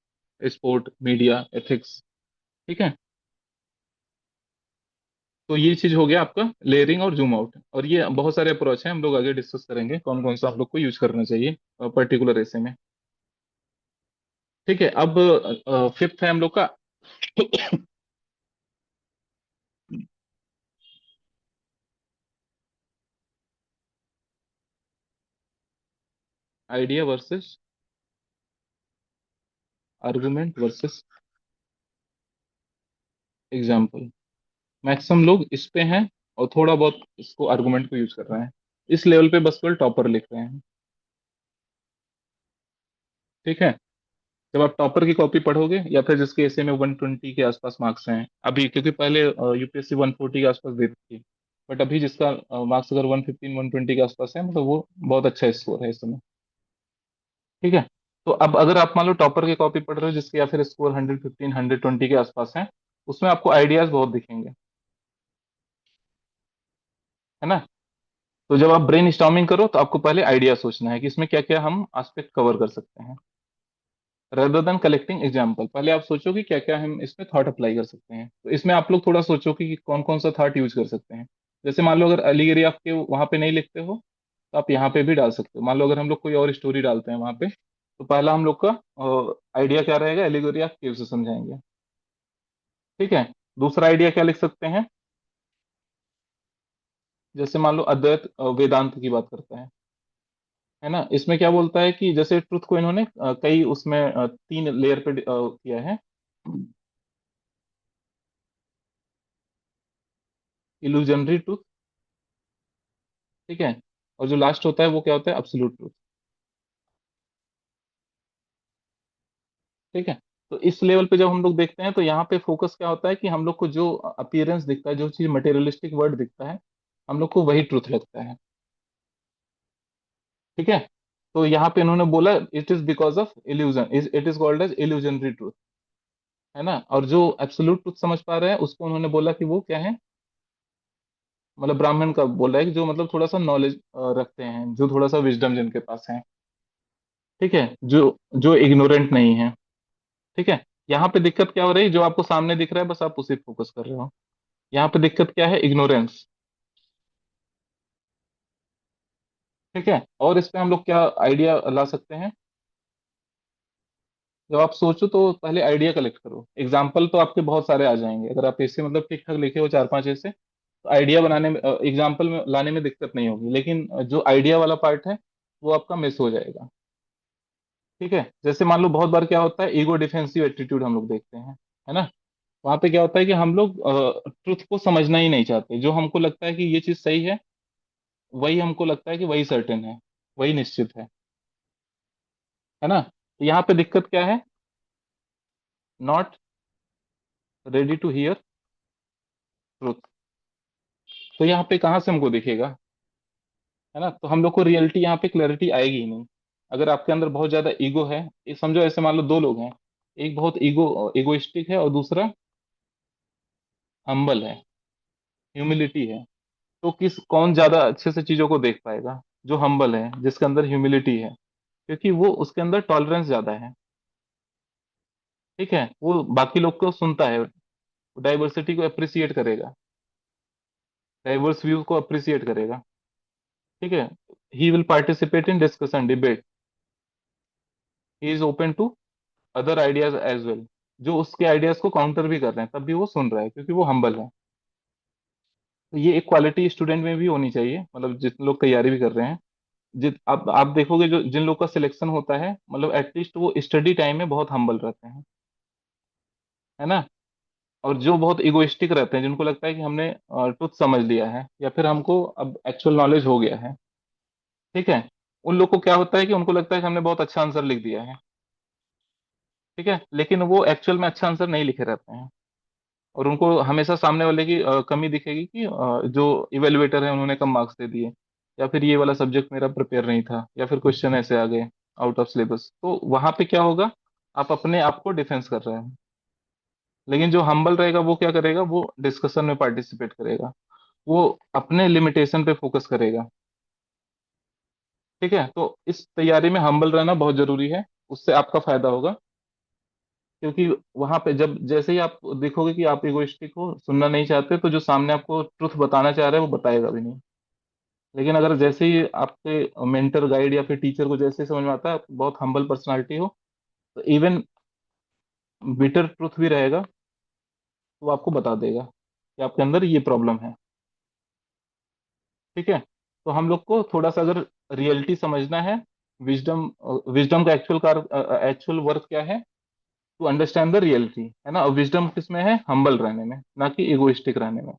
स्पोर्ट, मीडिया, एथिक्स। ठीक है। तो ये चीज हो गया आपका लेयरिंग और जूम आउट। और ये बहुत सारे अप्रोच हैं, हम लोग आगे डिस्कस करेंगे कौन कौन सा आप लोग को यूज करना चाहिए पर्टिकुलर ऐसे में। ठीक है। अब फिफ्थ है हम लोग का idea versus argument versus example. Maximum लोग इस पे हैं और थोड़ा बहुत इसको आर्गुमेंट को यूज कर रहे हैं। इस लेवल पे बस केवल टॉपर लिख रहे हैं। ठीक है। जब आप टॉपर की कॉपी पढ़ोगे या फिर जिसके ऐसे में 120 के आसपास मार्क्स हैं अभी, क्योंकि पहले यूपीएससी 140 के आसपास देती थी, बट अभी जिसका मार्क्स अगर 115 120 के आसपास है, मतलब वो बहुत अच्छा स्कोर है इस समय। ठीक है। तो अब अगर आप मान लो टॉपर की कॉपी पढ़ रहे हो जिसके या फिर स्कोर 115 120 के आसपास है, उसमें आपको आइडियाज बहुत दिखेंगे, है ना। तो जब आप ब्रेन स्टॉर्मिंग करो तो आपको पहले आइडिया सोचना है कि इसमें क्या क्या हम एस्पेक्ट कवर कर सकते हैं, रेदर देन कलेक्टिंग एग्जाम्पल। पहले आप सोचो कि क्या क्या हम इसमें थॉट अप्लाई कर सकते हैं। तो इसमें आप लोग थोड़ा सोचो कि कौन कौन सा थॉट यूज कर सकते हैं। जैसे मान लो अगर अलीगिरी आपके वहां पे नहीं लिखते हो, तो आप यहाँ पे भी डाल सकते हो। मान लो अगर हम लोग कोई और स्टोरी डालते हैं वहां पे, तो पहला हम लोग का आइडिया क्या रहेगा, एलिगोरी ऑफ केव से समझाएंगे। ठीक है। दूसरा आइडिया क्या लिख सकते हैं, जैसे मान लो अद्वैत वेदांत की बात करता है ना। इसमें क्या बोलता है कि जैसे ट्रुथ को इन्होंने कई उसमें 3 लेयर पे किया है। Illusionary truth. ठीक है। और जो लास्ट होता है वो क्या होता है, एब्सोल्यूट ट्रुथ। ठीक है। तो इस लेवल पे जब हम लोग देखते हैं तो यहाँ पे फोकस क्या होता है कि हम लोग को जो अपीयरेंस दिखता है, जो चीज मटेरियलिस्टिक वर्ड दिखता है, हम लोग को वही ट्रुथ लगता है। ठीक है। तो यहाँ पे इन्होंने बोला it is because of illusion, it is called as illusionary truth, है ना। और जो एब्सोल्यूट ट्रुथ समझ पा रहे हैं उसको उन्होंने बोला कि वो क्या है, मतलब ब्राह्मण का बोल रहा है कि जो मतलब थोड़ा सा नॉलेज रखते हैं, जो थोड़ा सा विजडम जिनके पास है। ठीक है। जो जो इग्नोरेंट नहीं है। ठीक है। यहाँ पे दिक्कत क्या हो रही है, जो आपको सामने दिख रहा है बस आप उसे फोकस कर रहे हो। यहाँ पे दिक्कत क्या है, इग्नोरेंस। ठीक है, और इस पे हम लोग क्या आइडिया ला सकते हैं? जब आप सोचो तो पहले आइडिया कलेक्ट करो। एग्जाम्पल तो आपके बहुत सारे आ जाएंगे, अगर आप ऐसे मतलब ठीक ठाक लिखे हो चार पांच ऐसे, तो आइडिया बनाने में, एग्जाम्पल में लाने में दिक्कत नहीं होगी, लेकिन जो आइडिया वाला पार्ट है वो आपका मिस हो जाएगा। ठीक है, जैसे मान लो बहुत बार क्या होता है, ईगो डिफेंसिव एटीट्यूड हम लोग देखते हैं, है ना। वहां पे क्या होता है कि हम लोग ट्रुथ को समझना ही नहीं चाहते। जो हमको लगता है कि ये चीज सही है, वही हमको लगता है कि वही सर्टेन है, वही निश्चित है ना। तो यहाँ पे दिक्कत क्या है? Not ready to hear truth. तो यहाँ पे कहाँ से हमको दिखेगा, है ना। तो हम लोग को रियलिटी यहाँ पे क्लैरिटी आएगी ही नहीं। अगर आपके अंदर बहुत ज्यादा ईगो है, ये समझो ऐसे मान लो दो लोग हैं, एक बहुत इगोइस्टिक है और दूसरा हम्बल है, ह्यूमिलिटी है। तो कौन ज्यादा अच्छे से चीजों को देख पाएगा? जो हम्बल है, जिसके अंदर ह्यूमिलिटी है, क्योंकि वो उसके अंदर टॉलरेंस ज्यादा है। ठीक है, वो बाकी लोग को सुनता है, डाइवर्सिटी को अप्रिसिएट करेगा, डाइवर्स व्यू को अप्रिसिएट करेगा। ठीक है, he will participate in discussion debate, he is open to other ideas as well. जो उसके आइडियाज को काउंटर भी कर रहे हैं तब भी वो सुन रहा है, क्योंकि वो हम्बल है। तो ये एक क्वालिटी स्टूडेंट में भी होनी चाहिए, मतलब जितने लोग तैयारी भी कर रहे हैं। जित आप देखोगे जो जिन लोग का सिलेक्शन होता है, मतलब एटलीस्ट वो स्टडी टाइम में बहुत हम्बल रहते हैं, है ना। और जो बहुत इगोइस्टिक रहते हैं, जिनको लगता है कि हमने ट्रुथ समझ लिया है या फिर हमको अब एक्चुअल नॉलेज हो गया है, ठीक है, उन लोग को क्या होता है कि उनको लगता है कि हमने बहुत अच्छा आंसर लिख दिया है। ठीक है, लेकिन वो एक्चुअल में अच्छा आंसर नहीं लिखे रहते हैं, और उनको हमेशा सामने वाले की कमी दिखेगी कि जो इवेलुएटर है उन्होंने कम मार्क्स दे दिए, या फिर ये वाला सब्जेक्ट मेरा प्रिपेयर नहीं था, या फिर क्वेश्चन ऐसे आ गए आउट ऑफ सिलेबस। तो वहां पे क्या होगा, आप अपने आप को डिफेंस कर रहे हैं। लेकिन जो हम्बल रहेगा वो क्या करेगा, वो डिस्कशन में पार्टिसिपेट करेगा, वो अपने लिमिटेशन पे फोकस करेगा। ठीक है, तो इस तैयारी में हम्बल रहना बहुत जरूरी है, उससे आपका फायदा होगा। क्योंकि वहां पे जब जैसे ही आप देखोगे कि आप इगोइस्टिक हो, सुनना नहीं चाहते, तो जो सामने आपको ट्रुथ बताना चाह रहा है वो बताएगा भी नहीं। लेकिन अगर जैसे ही आपके मेंटर गाइड या फिर टीचर को जैसे ही समझ में आता है आप बहुत हम्बल पर्सनालिटी हो, तो इवन बिटर ट्रुथ भी रहेगा, तो वो आपको बता देगा कि आपके अंदर ये प्रॉब्लम है। ठीक है, तो हम लोग को थोड़ा सा अगर रियलिटी समझना है, विजडम, विजडम का एक्चुअल वर्क क्या है, टू अंडरस्टैंड द रियलिटी, है ना। और विजडम किसमें है? हम्बल रहने में, ना कि इगोइस्टिक रहने में।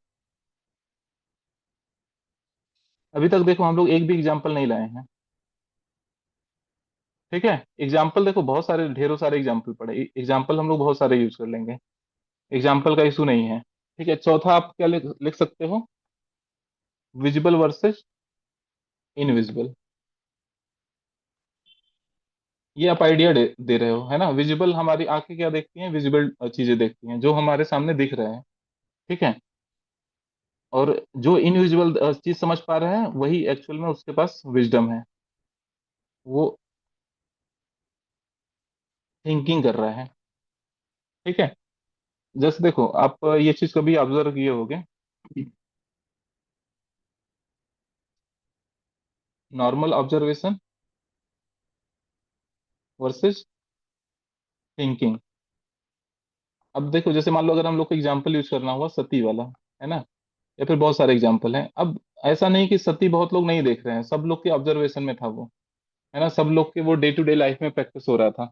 अभी तक देखो हम लोग एक भी एग्जाम्पल नहीं लाए हैं। ठीक है, एग्जाम्पल देखो बहुत सारे, ढेरों सारे एग्जाम्पल पड़े, एग्जाम्पल हम लोग बहुत सारे यूज कर लेंगे, एग्जाम्पल का इशू नहीं है। ठीक है, चौथा आप क्या लिख सकते हो? Visible versus invisible. ये आप आइडिया दे रहे हो, है ना। विजिबल, हमारी आंखें क्या देखती हैं? विजिबल चीजें देखती हैं, जो हमारे सामने दिख रहे हैं। ठीक है, और जो इनविजिबल चीज समझ पा रहे हैं वही एक्चुअल में उसके पास विजडम है, वो थिंकिंग कर रहा है। ठीक है, जैसे देखो आप ये चीज कभी ऑब्जर्व किए होगे, नॉर्मल ऑब्जर्वेशन वर्सेस थिंकिंग। अब देखो जैसे मान लो अगर हम लोग को एग्जांपल यूज करना हुआ सती वाला, है ना, या फिर बहुत सारे एग्जांपल हैं। अब ऐसा नहीं कि सती बहुत लोग नहीं देख रहे हैं, सब लोग के ऑब्जर्वेशन में था वो, है ना। सब लोग के वो डे टू डे लाइफ में प्रैक्टिस हो रहा था,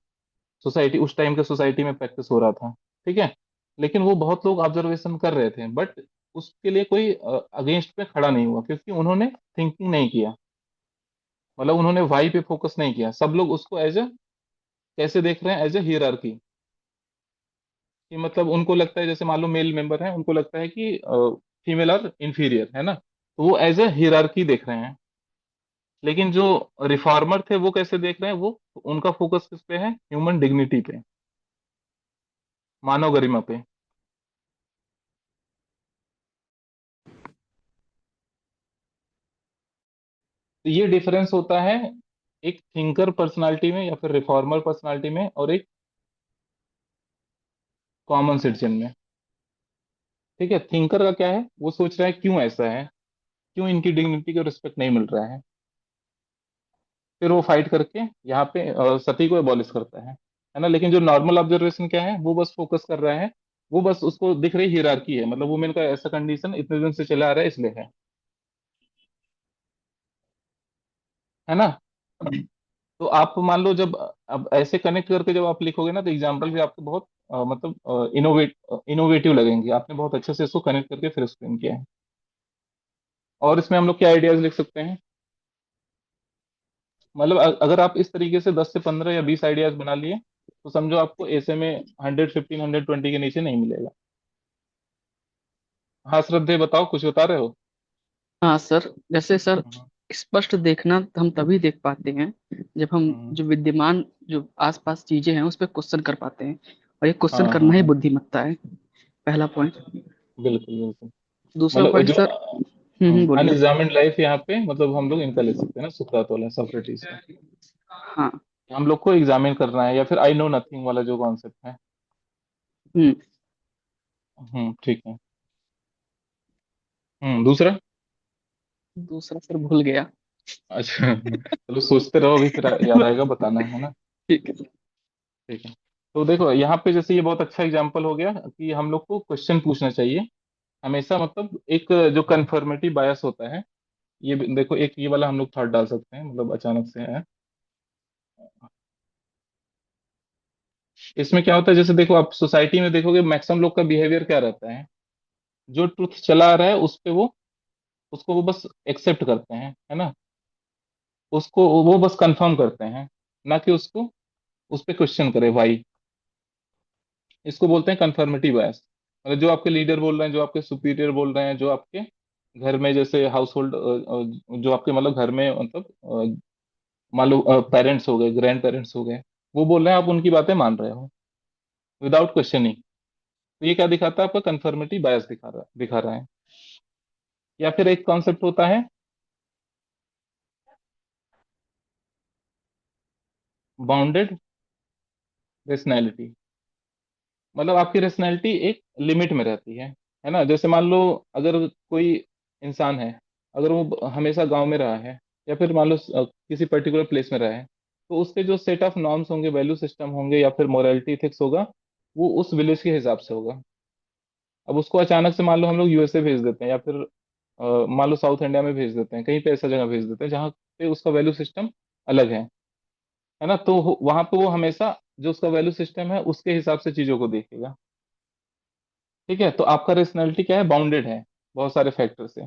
सोसाइटी, उस टाइम के सोसाइटी में प्रैक्टिस हो रहा था। ठीक है, लेकिन वो बहुत लोग ऑब्जर्वेशन कर रहे थे, बट उसके लिए कोई अगेंस्ट में खड़ा नहीं हुआ, क्योंकि उन्होंने थिंकिंग नहीं किया, मतलब उन्होंने वाई पे फोकस नहीं किया। सब लोग उसको एज अ कैसे देख रहे हैं, एज ए हियरार्की, कि मतलब उनको लगता है, जैसे मान लो मेल मेंबर है, उनको लगता है कि फीमेल आर इंफीरियर, है ना, तो वो एज ए हियरार्की देख रहे हैं। लेकिन जो रिफॉर्मर थे वो कैसे देख रहे हैं, वो उनका फोकस किस पे है? ह्यूमन डिग्निटी पे, मानव गरिमा पे। तो ये डिफरेंस होता है एक थिंकर पर्सनालिटी में या फिर रिफॉर्मर पर्सनालिटी में, और एक कॉमन सिटीजन में। ठीक है, थिंकर का क्या है, वो सोच रहा है क्यों ऐसा है, क्यों इनकी डिग्निटी को रिस्पेक्ट नहीं मिल रहा है। फिर वो फाइट करके यहाँ पे सती को एबॉलिश करता है ना। लेकिन जो नॉर्मल ऑब्जर्वेशन क्या है, वो बस फोकस कर रहा है, वो बस उसको दिख रही हियरार्की है, मतलब वुमेन का ऐसा कंडीशन इतने दिन से चला आ रहा है इसलिए है ना। तो आप मान लो जब अब ऐसे कनेक्ट करके जब आप लिखोगे ना, तो एग्जाम्पल भी आपको बहुत मतलब इनोवेटिव लगेंगे। आपने बहुत अच्छे से इसको कनेक्ट करके फिर एक्सप्लेन किया है। और इसमें हम लोग क्या आइडियाज लिख सकते हैं, मतलब अगर आप इस तरीके से 10 से 15 या 20 आइडियाज बना लिए, तो समझो आपको ऐसे में 115 120 के नीचे नहीं मिलेगा। हाँ श्रद्धे, बताओ, कुछ बता रहे हो। हाँ सर, जैसे सर हम्म, स्पष्ट देखना तो हम तभी देख पाते हैं जब हम हम्म, जो विद्यमान जो आसपास चीजें हैं उस पर क्वेश्चन कर पाते हैं, और ये क्वेश्चन हाँ हाँ करना ही हाँ, बुद्धिमत्ता है। पहला पॉइंट। बिल्कुल बिल्कुल। दूसरा मतलब पॉइंट जो सर। बोलिए। अनएग्जामिन्ड लाइफ यहाँ पे मतलब हम लोग इनका ले सकते हैं ना, सुकरात वाला, सोक्रेटिस का। हाँ। हम लोग को एग्जामिन करना है, या फिर आई नो नथिंग वाला जो कॉन्सेप्ट है। हम्म। ठीक है। दूसरा। दूसरा सर भूल गया। अच्छा चलो सोचते रहो, अभी फिर याद आएगा बताना है ना। ठीक है। ठीक है। तो देखो यहाँ पे जैसे ये बहुत अच्छा एग्जांपल हो गया कि हम लोग को क्वेश्चन पूछना चाहिए हमेशा, मतलब एक जो कन्फर्मेटिव बायस होता है। ये देखो, एक ये वाला हम लोग थॉट डाल सकते हैं, मतलब अचानक से है। इसमें क्या होता है, जैसे देखो आप सोसाइटी में देखोगे मैक्सिमम लोग का बिहेवियर क्या रहता है, जो ट्रुथ चला आ रहा है उस पे वो, उसको वो बस एक्सेप्ट करते हैं, है ना। उसको वो बस कंफर्म करते हैं, ना कि उसको उस पे क्वेश्चन करे वाई। इसको बोलते हैं कंफर्मिटी बायस। मतलब जो आपके लीडर बोल रहे हैं, जो आपके सुपीरियर बोल रहे हैं, जो आपके घर में जैसे हाउस होल्ड, जो आपके मतलब घर में मतलब मान लो पेरेंट्स हो गए, ग्रैंड पेरेंट्स हो गए, वो बोल रहे हैं, आप उनकी बातें मान रहे हो विदाउट क्वेश्चनिंग। तो ये क्या दिखाता है, आपका कंफर्मिटी बायस दिखा रहा है। या फिर एक कॉन्सेप्ट होता है बाउंडेड रेशनैलिटी। मतलब आपकी रेशनैलिटी एक लिमिट में रहती है ना। जैसे मान लो अगर कोई इंसान है, अगर वो हमेशा गांव में रहा है, या फिर मान लो किसी पर्टिकुलर प्लेस में रहा है, तो उसके जो सेट ऑफ नॉर्म्स होंगे, वैल्यू सिस्टम होंगे, या फिर मोरालिटी इथिक्स होगा, वो उस विलेज के हिसाब से होगा। अब उसको अचानक से मान लो हम लोग यूएसए भेज देते हैं, या फिर मान लो साउथ इंडिया में भेज देते हैं, कहीं पे ऐसा जगह भेज देते हैं जहाँ पे उसका वैल्यू सिस्टम अलग है ना। तो वहां पे वो हमेशा जो उसका वैल्यू सिस्टम है उसके हिसाब से चीजों को देखेगा। ठीक है, तो आपका रेशनैलिटी क्या है, बाउंडेड है बहुत सारे फैक्टर से,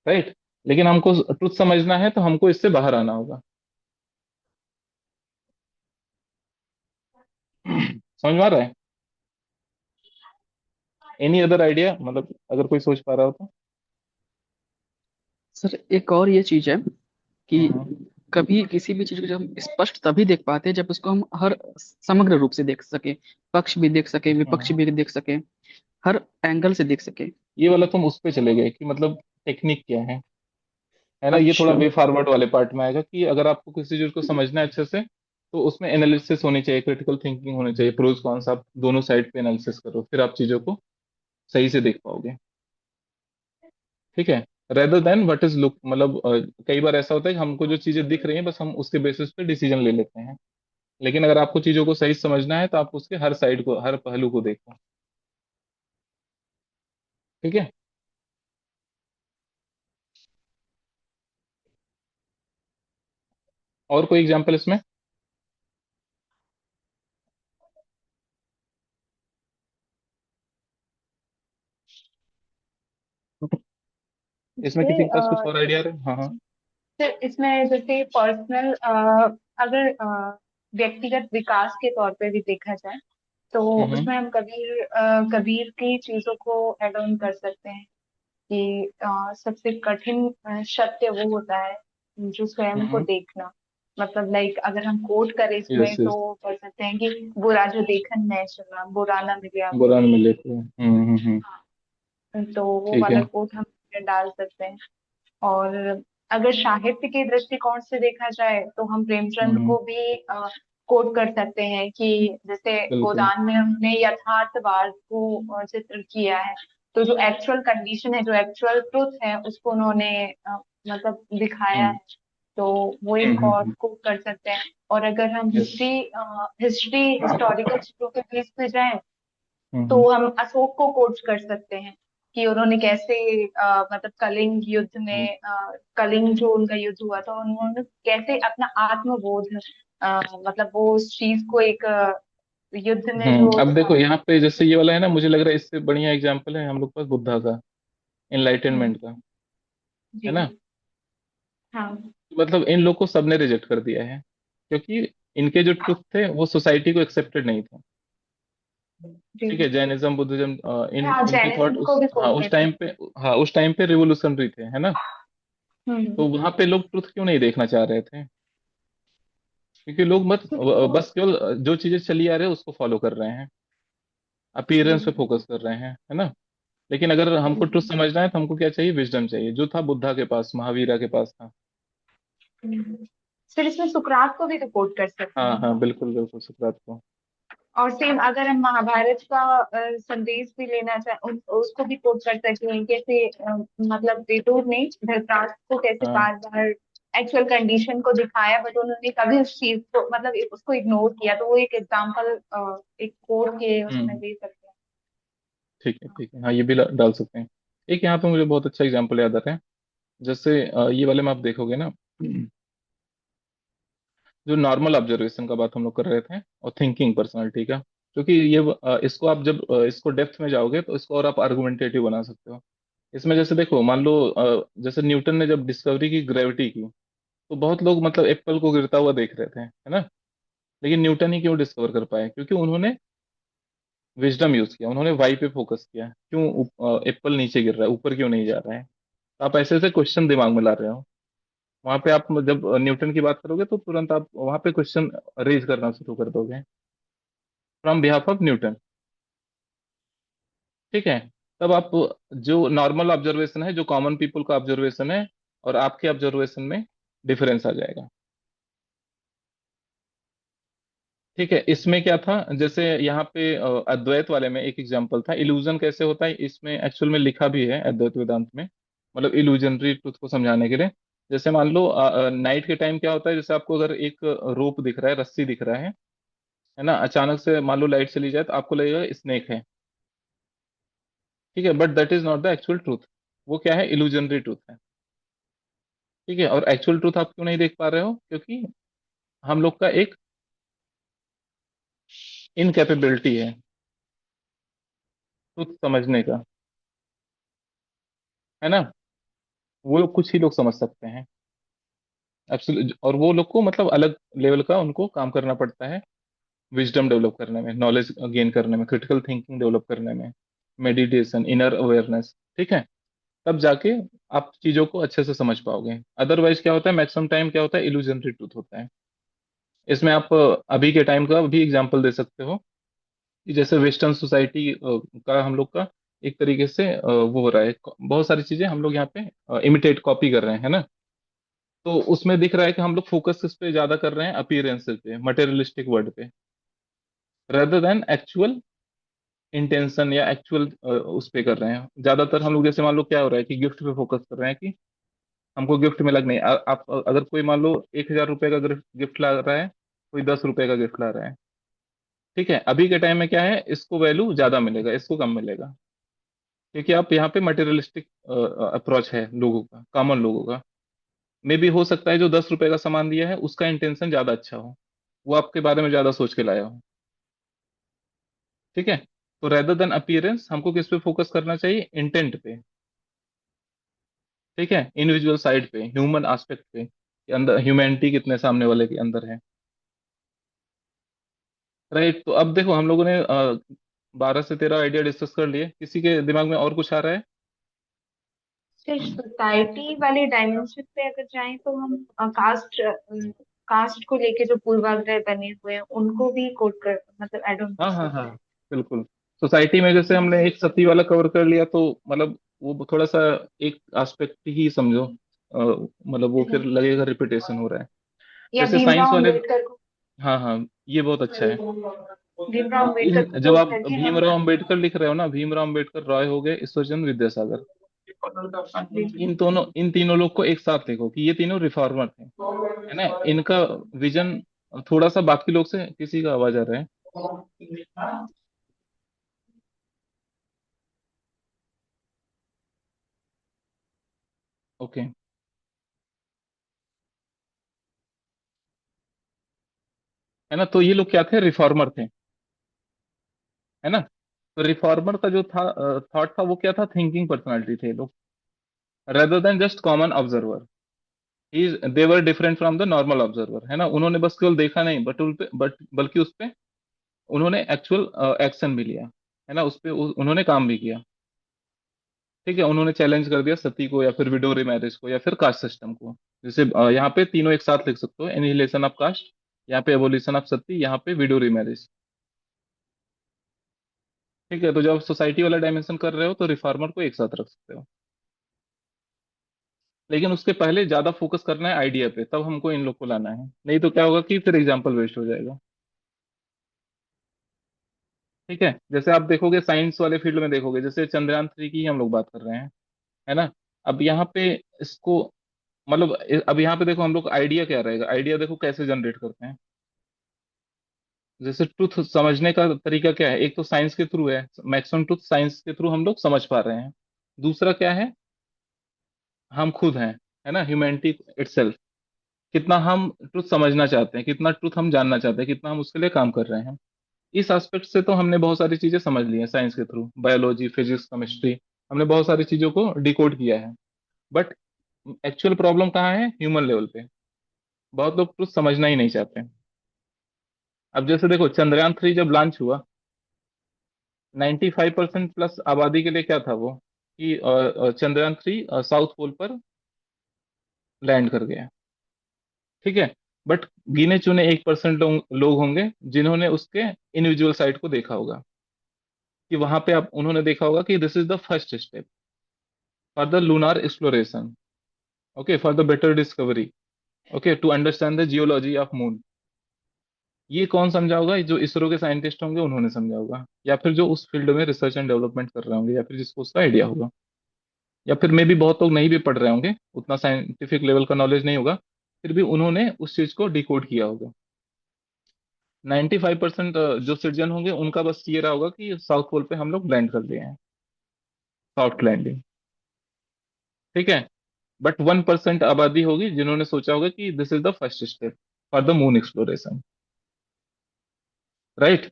राइट। लेकिन हमको ट्रुथ समझना है तो हमको इससे बाहर आना होगा। समझ में आ रहा है। एनी अदर आइडिया, मतलब अगर कोई सोच पा रहा हो तो। सर एक और ये चीज है कि हम्म कभी किसी भी चीज को जब हम स्पष्ट तभी देख पाते हैं जब उसको हम हर समग्र रूप से देख सके, पक्ष भी देख सके, विपक्ष हम्म। भी देख सके, हर एंगल से देख सके। ये वाला तुम उस पे चले गए कि मतलब टेक्निक क्या है ना। ये थोड़ा अच्छा। वे फॉरवर्ड वाले पार्ट में आएगा कि अगर आपको किसी चीज को समझना है अच्छे से, तो उसमें एनालिसिस होनी चाहिए, क्रिटिकल थिंकिंग होनी चाहिए, प्रोज कॉन्स आप दोनों साइड पे एनालिसिस करो, फिर आप चीजों को सही से देख पाओगे। ठीक है। Rather than what is look, मतलब कई बार ऐसा होता है कि हमको जो चीजें दिख रही हैं बस हम उसके बेसिस पे डिसीजन ले लेते हैं। लेकिन अगर आपको चीजों को सही समझना है तो आप उसके हर साइड को, हर पहलू को देखो। ठीक है। और कोई एग्जांपल इसमें। इसमें इससे किसी के पास कुछ और आइडिया है। हाँ हाँ। सर इसमें जैसे पर्सनल अगर व्यक्तिगत विकास के तौर पे भी देखा जाए, तो हम्म उसमें हम कबीर की चीजों को एड ऑन कर सकते हैं कि सबसे कठिन सत्य वो होता है जो स्वयं को हम्म। देखना। मतलब लाइक अगर हम कोट करें इसमें यस तो यस। पढ़ सकते हैं कि बुरा जो देखन मैं चला बुरा ना मिले आपको। बुरा न मिले तो तो वो ठीक वाला है। कोट हम इसमें डाल सकते हैं। और अगर साहित्य के दृष्टिकोण से देखा जाए तो हम प्रेमचंद हम्म। को भी कोट कर सकते हैं कि जैसे बिल्कुल। गोदान में उन्होंने यथार्थवाद को चित्र किया है। तो जो एक्चुअल कंडीशन है, जो एक्चुअल ट्रुथ है, उसको उन्होंने मतलब दिखाया हम्म है, तो वो एक और कोट कर सकते हैं। और अगर हम यस हिस्टोरिकल चीजों के बेस पे जाएं, तो हम्म हम अशोक को कोट कर सकते हैं कि उन्होंने कैसे मतलब कलिंग युद्ध हम्म में कलिंग जो उनका युद्ध हुआ था, उन्होंने कैसे अपना आत्मबोध मतलब वो उस चीज को एक युद्ध में जो अब देखो यहाँ पे जैसे ये वाला है ना, मुझे लग रहा है इससे बढ़िया एग्जाम्पल है हम लोग के पास बुद्धा का, हम्म, एनलाइटनमेंट का, है जी ना। हाँ मतलब इन लोग को सबने रिजेक्ट कर दिया है, क्योंकि इनके जो ट्रुथ थे वो सोसाइटी को एक्सेप्टेड नहीं थे। जी। ठीक है, जैनिज्म बुद्धिज्म इन हाँ, इनके थॉट जैनिज्म को उस, भी हाँ कोट उस करते टाइम हैं। पे, हाँ उस टाइम पे रिवोल्यूशनरी थे, है ना। हम्म। तो वहां पे लोग ट्रुथ क्यों नहीं देखना चाह रहे थे, क्योंकि लोग बस केवल जो चीजें चली आ रही है उसको फॉलो कर रहे हैं, अपीयरेंस पे हम्म, फोकस कर रहे हैं, है ना। लेकिन अगर हमको ट्रुथ हम्म, समझना है तो हमको क्या चाहिए, विजडम चाहिए, जो था बुद्धा के पास, महावीरा के पास था। फिर इसमें सुकरात को भी तो कोट कर सकते हाँ हैं। हाँ बिल्कुल बिल्कुल, सुकरात को। और सेम अगर हम महाभारत का संदेश भी लेना चाहें, उसको भी कोट कर सकते हैं कैसे मतलब विदुर ने धृतराष्ट्र को कैसे हाँ बार बार एक्चुअल कंडीशन को दिखाया, बट उन्होंने कभी उस चीज को मतलब उसको इग्नोर किया, तो वो एक एग्जाम्पल एक कोट के उसमें हम्म दे सकते हैं। ठीक है ठीक है, हाँ ये भी डाल सकते हैं। एक यहाँ पे मुझे बहुत अच्छा एग्जांपल याद आता है, जैसे ये वाले में आप देखोगे ना, जो नॉर्मल ऑब्जर्वेशन का बात हम लोग कर रहे थे, और थिंकिंग पर्सनालिटी का, क्योंकि इसको आप जब इसको डेप्थ में जाओगे तो इसको और आप आर्गुमेंटेटिव बना सकते हो। इसमें जैसे देखो, मान लो जैसे न्यूटन ने जब डिस्कवरी की ग्रेविटी की, तो बहुत लोग मतलब एप्पल को गिरता हुआ देख रहे थे, है ना। लेकिन न्यूटन ही क्यों डिस्कवर कर पाए, क्योंकि उन्होंने विजडम यूज किया, उन्होंने वाई पे फोकस किया, क्यों एप्पल नीचे गिर रहा है, ऊपर क्यों नहीं जा रहा है। तो आप ऐसे ऐसे क्वेश्चन दिमाग में ला रहे हो, वहां पे आप जब न्यूटन की बात करोगे तो तुरंत आप वहां पे क्वेश्चन रेज करना शुरू कर दोगे, फ्रॉम बिहाफ ऑफ न्यूटन। ठीक है, तब आप जो नॉर्मल ऑब्जर्वेशन है, जो कॉमन पीपल का ऑब्जर्वेशन है, और आपके ऑब्जर्वेशन में डिफरेंस आ जाएगा। ठीक है, इसमें क्या था, जैसे यहाँ पे अद्वैत वाले में एक एग्जांपल था, इल्यूजन कैसे होता है, इसमें एक्चुअल में लिखा भी है अद्वैत वेदांत में, मतलब इल्यूजनरी ट्रुथ को समझाने के लिए। जैसे मान लो नाइट के टाइम क्या होता है, जैसे आपको अगर एक रोप दिख रहा है, रस्सी दिख रहा है ना, अचानक से मान लो लाइट चली जाए तो आपको लगेगा स्नेक है। ठीक है, but that is not the actual truth, वो क्या है, इल्यूजनरी ट्रूथ है। ठीक है, और एक्चुअल ट्रूथ आप क्यों नहीं देख पा रहे हो, क्योंकि हम लोग का एक इनकैपेबिलिटी है ट्रूथ समझने का, है ना। वो लोग कुछ ही लोग समझ सकते हैं एब्सोल्यूट, और वो लोग को मतलब अलग लेवल का उनको काम करना पड़ता है, विजडम डेवलप करने में, नॉलेज गेन करने में, क्रिटिकल थिंकिंग डेवलप करने में, मेडिटेशन, इनर अवेयरनेस। ठीक है, तब जाके आप चीजों को अच्छे से समझ पाओगे। अदरवाइज क्या होता है, मैक्सिमम टाइम क्या होता है, इल्यूजनरी ट्रूथ होता है। इसमें आप अभी के टाइम का भी एग्जांपल दे सकते हो, कि जैसे वेस्टर्न सोसाइटी का हम लोग का एक तरीके से वो हो रहा है, बहुत सारी चीजें हम लोग यहाँ पे इमिटेट कॉपी कर रहे हैं, है ना। तो उसमें दिख रहा है कि हम लोग फोकस किस पे ज्यादा कर रहे हैं, अपीयरेंसेस पे, मटेरियलिस्टिक वर्ड पे, रेदर देन एक्चुअल इंटेंशन या एक्चुअल उस पे कर रहे हैं ज्यादातर हम लोग। जैसे मान लो क्या हो रहा है कि गिफ्ट पे फोकस कर रहे हैं, कि हमको गिफ्ट मिला कि नहीं। आप अगर कोई मान लो 1,000 रुपए का गिफ्ट ला रहा है, कोई 10 रुपए का गिफ्ट ला रहा है। ठीक है, अभी के टाइम में क्या है, इसको वैल्यू ज्यादा मिलेगा, इसको कम मिलेगा, क्योंकि आप यहाँ पे मटेरियलिस्टिक अप्रोच है लोगों का, कॉमन लोगों का। मे भी हो सकता है जो 10 रुपए का सामान दिया है उसका इंटेंशन ज्यादा अच्छा हो, वो आपके बारे में ज्यादा सोच के लाया हो। ठीक है, तो रेदर देन अपीयरेंस हमको किस पे फोकस करना चाहिए, इंटेंट पे। ठीक है, इंडिविजुअल साइड पे, ह्यूमन एस्पेक्ट पे, कि अंदर ह्यूमैनिटी कितने सामने वाले के अंदर है। राइट, तो अब देखो हम लोगों ने 12 से 13 आइडिया डिस्कस कर लिए, किसी के दिमाग में और कुछ आ रहा है। फिर सोसाइटी वाले डायमेंशन पे अगर जाएं, तो हम कास्ट को लेके जो पूर्वाग्रह बने हुए हैं उनको भी कोट कर मतलब एड ऑन कर हाँ हाँ सकते हाँ हैं। बिल्कुल। सोसाइटी में जैसे हमने एक सती वाला कवर कर लिया, तो मतलब वो थोड़ा सा एक एस्पेक्ट ही समझो, मतलब वो फिर लगेगा रिपीटेशन हो रहा है। या जैसे साइंस भीमराव वाले, अम्बेडकर को, हाँ हाँ ये बहुत अच्छा है। भीमराव अम्बेडकर को जब कोट आप करके हम भीमराव अंबेडकर लिख रहे हो ना, भीमराव अंबेडकर रॉय हो गए, ईश्वरचंद्र विद्यासागर, इन तीनों लोग को एक साथ देखो कि ये तीनों रिफॉर्मर थे, है ना। इनका विजन थोड़ा सा बाकी लोग से, किसी का आवाज आ रहा है। ओके, है ना। तो ये लोग क्या थे, रिफॉर्मर थे, है ना। तो रिफॉर्मर का जो था थॉट था वो क्या था, थिंकिंग पर्सनालिटी थे लोग, rather than just common observer. He they were different from the normal observer, है ना। उन्होंने बस केवल देखा नहीं, बट बल्कि उस पे उन्होंने एक्चुअल एक्शन भी लिया, है ना। उस पे उन्होंने काम भी किया। ठीक है, उन्होंने चैलेंज कर दिया सती को, या फिर विडो मैरिज को, या फिर कास्ट सिस्टम को। जैसे यहाँ पे तीनों एक साथ लिख सकते हो, एनिहिलेशन ऑफ कास्ट, यहाँ पे एबोलिशन ऑफ सती, यहाँ पे विडो मैरिज। ठीक है, तो जब सोसाइटी वाला डायमेंशन कर रहे हो तो रिफॉर्मर को एक साथ रख सकते हो, लेकिन उसके पहले ज्यादा फोकस करना है आइडिया पे, तब हमको इन लोग को लाना है। नहीं तो क्या होगा कि फिर एग्जाम्पल वेस्ट हो जाएगा। ठीक है, जैसे आप देखोगे साइंस वाले फील्ड में देखोगे, जैसे चंद्रयान 3 की ही हम लोग बात कर रहे हैं, है ना। अब यहाँ पे इसको, मतलब अब यहाँ पे देखो हम लोग आइडिया क्या रहेगा, आइडिया देखो कैसे जनरेट करते हैं। जैसे ट्रुथ समझने का तरीका क्या है, एक तो साइंस के थ्रू है, मैक्सिमम ट्रुथ साइंस के थ्रू हम लोग समझ पा रहे हैं। दूसरा क्या है, हम खुद हैं, है ना, ह्यूमैनिटी इटसेल्फ, कितना हम ट्रुथ समझना चाहते हैं, कितना ट्रुथ हम जानना चाहते हैं, कितना हम उसके लिए काम कर रहे हैं। इस एस्पेक्ट से तो हमने बहुत सारी चीजें समझ ली हैं साइंस के थ्रू, बायोलॉजी, फिजिक्स, केमिस्ट्री, हमने बहुत सारी चीजों को डिकोड किया है। बट एक्चुअल प्रॉब्लम कहाँ है, ह्यूमन लेवल पे। बहुत लोग ट्रुथ समझना ही नहीं चाहते। अब जैसे देखो चंद्रयान 3 जब लॉन्च हुआ, 95% प्लस आबादी के लिए क्या था वो, कि चंद्रयान 3 साउथ पोल पर लैंड कर गया। ठीक है, बट गिने चुने 1% लोग होंगे जिन्होंने उसके इंडिविजुअल साइट को देखा होगा, कि वहां पे आप उन्होंने देखा होगा कि this is the first step for the lunar exploration, okay, for the better discovery, okay, to understand the geology of moon. ये कौन समझा होगा, जो इसरो के साइंटिस्ट होंगे उन्होंने समझा होगा, या फिर जो उस फील्ड में रिसर्च एंड डेवलपमेंट कर रहे होंगे, या फिर जिसको उसका आइडिया होगा। या फिर मे भी बहुत लोग नहीं भी पढ़ रहे होंगे, उतना साइंटिफिक लेवल का नॉलेज नहीं होगा, फिर भी उन्होंने उस चीज को डिकोड किया होगा। 95% जो सिटीजन होंगे उनका बस ये रहा होगा कि साउथ पोल पे हम लोग लैंड कर दिए हैं, सॉफ्ट लैंडिंग। ठीक है, बट 1% आबादी होगी जिन्होंने सोचा होगा कि this is the first step for the moon exploration, right.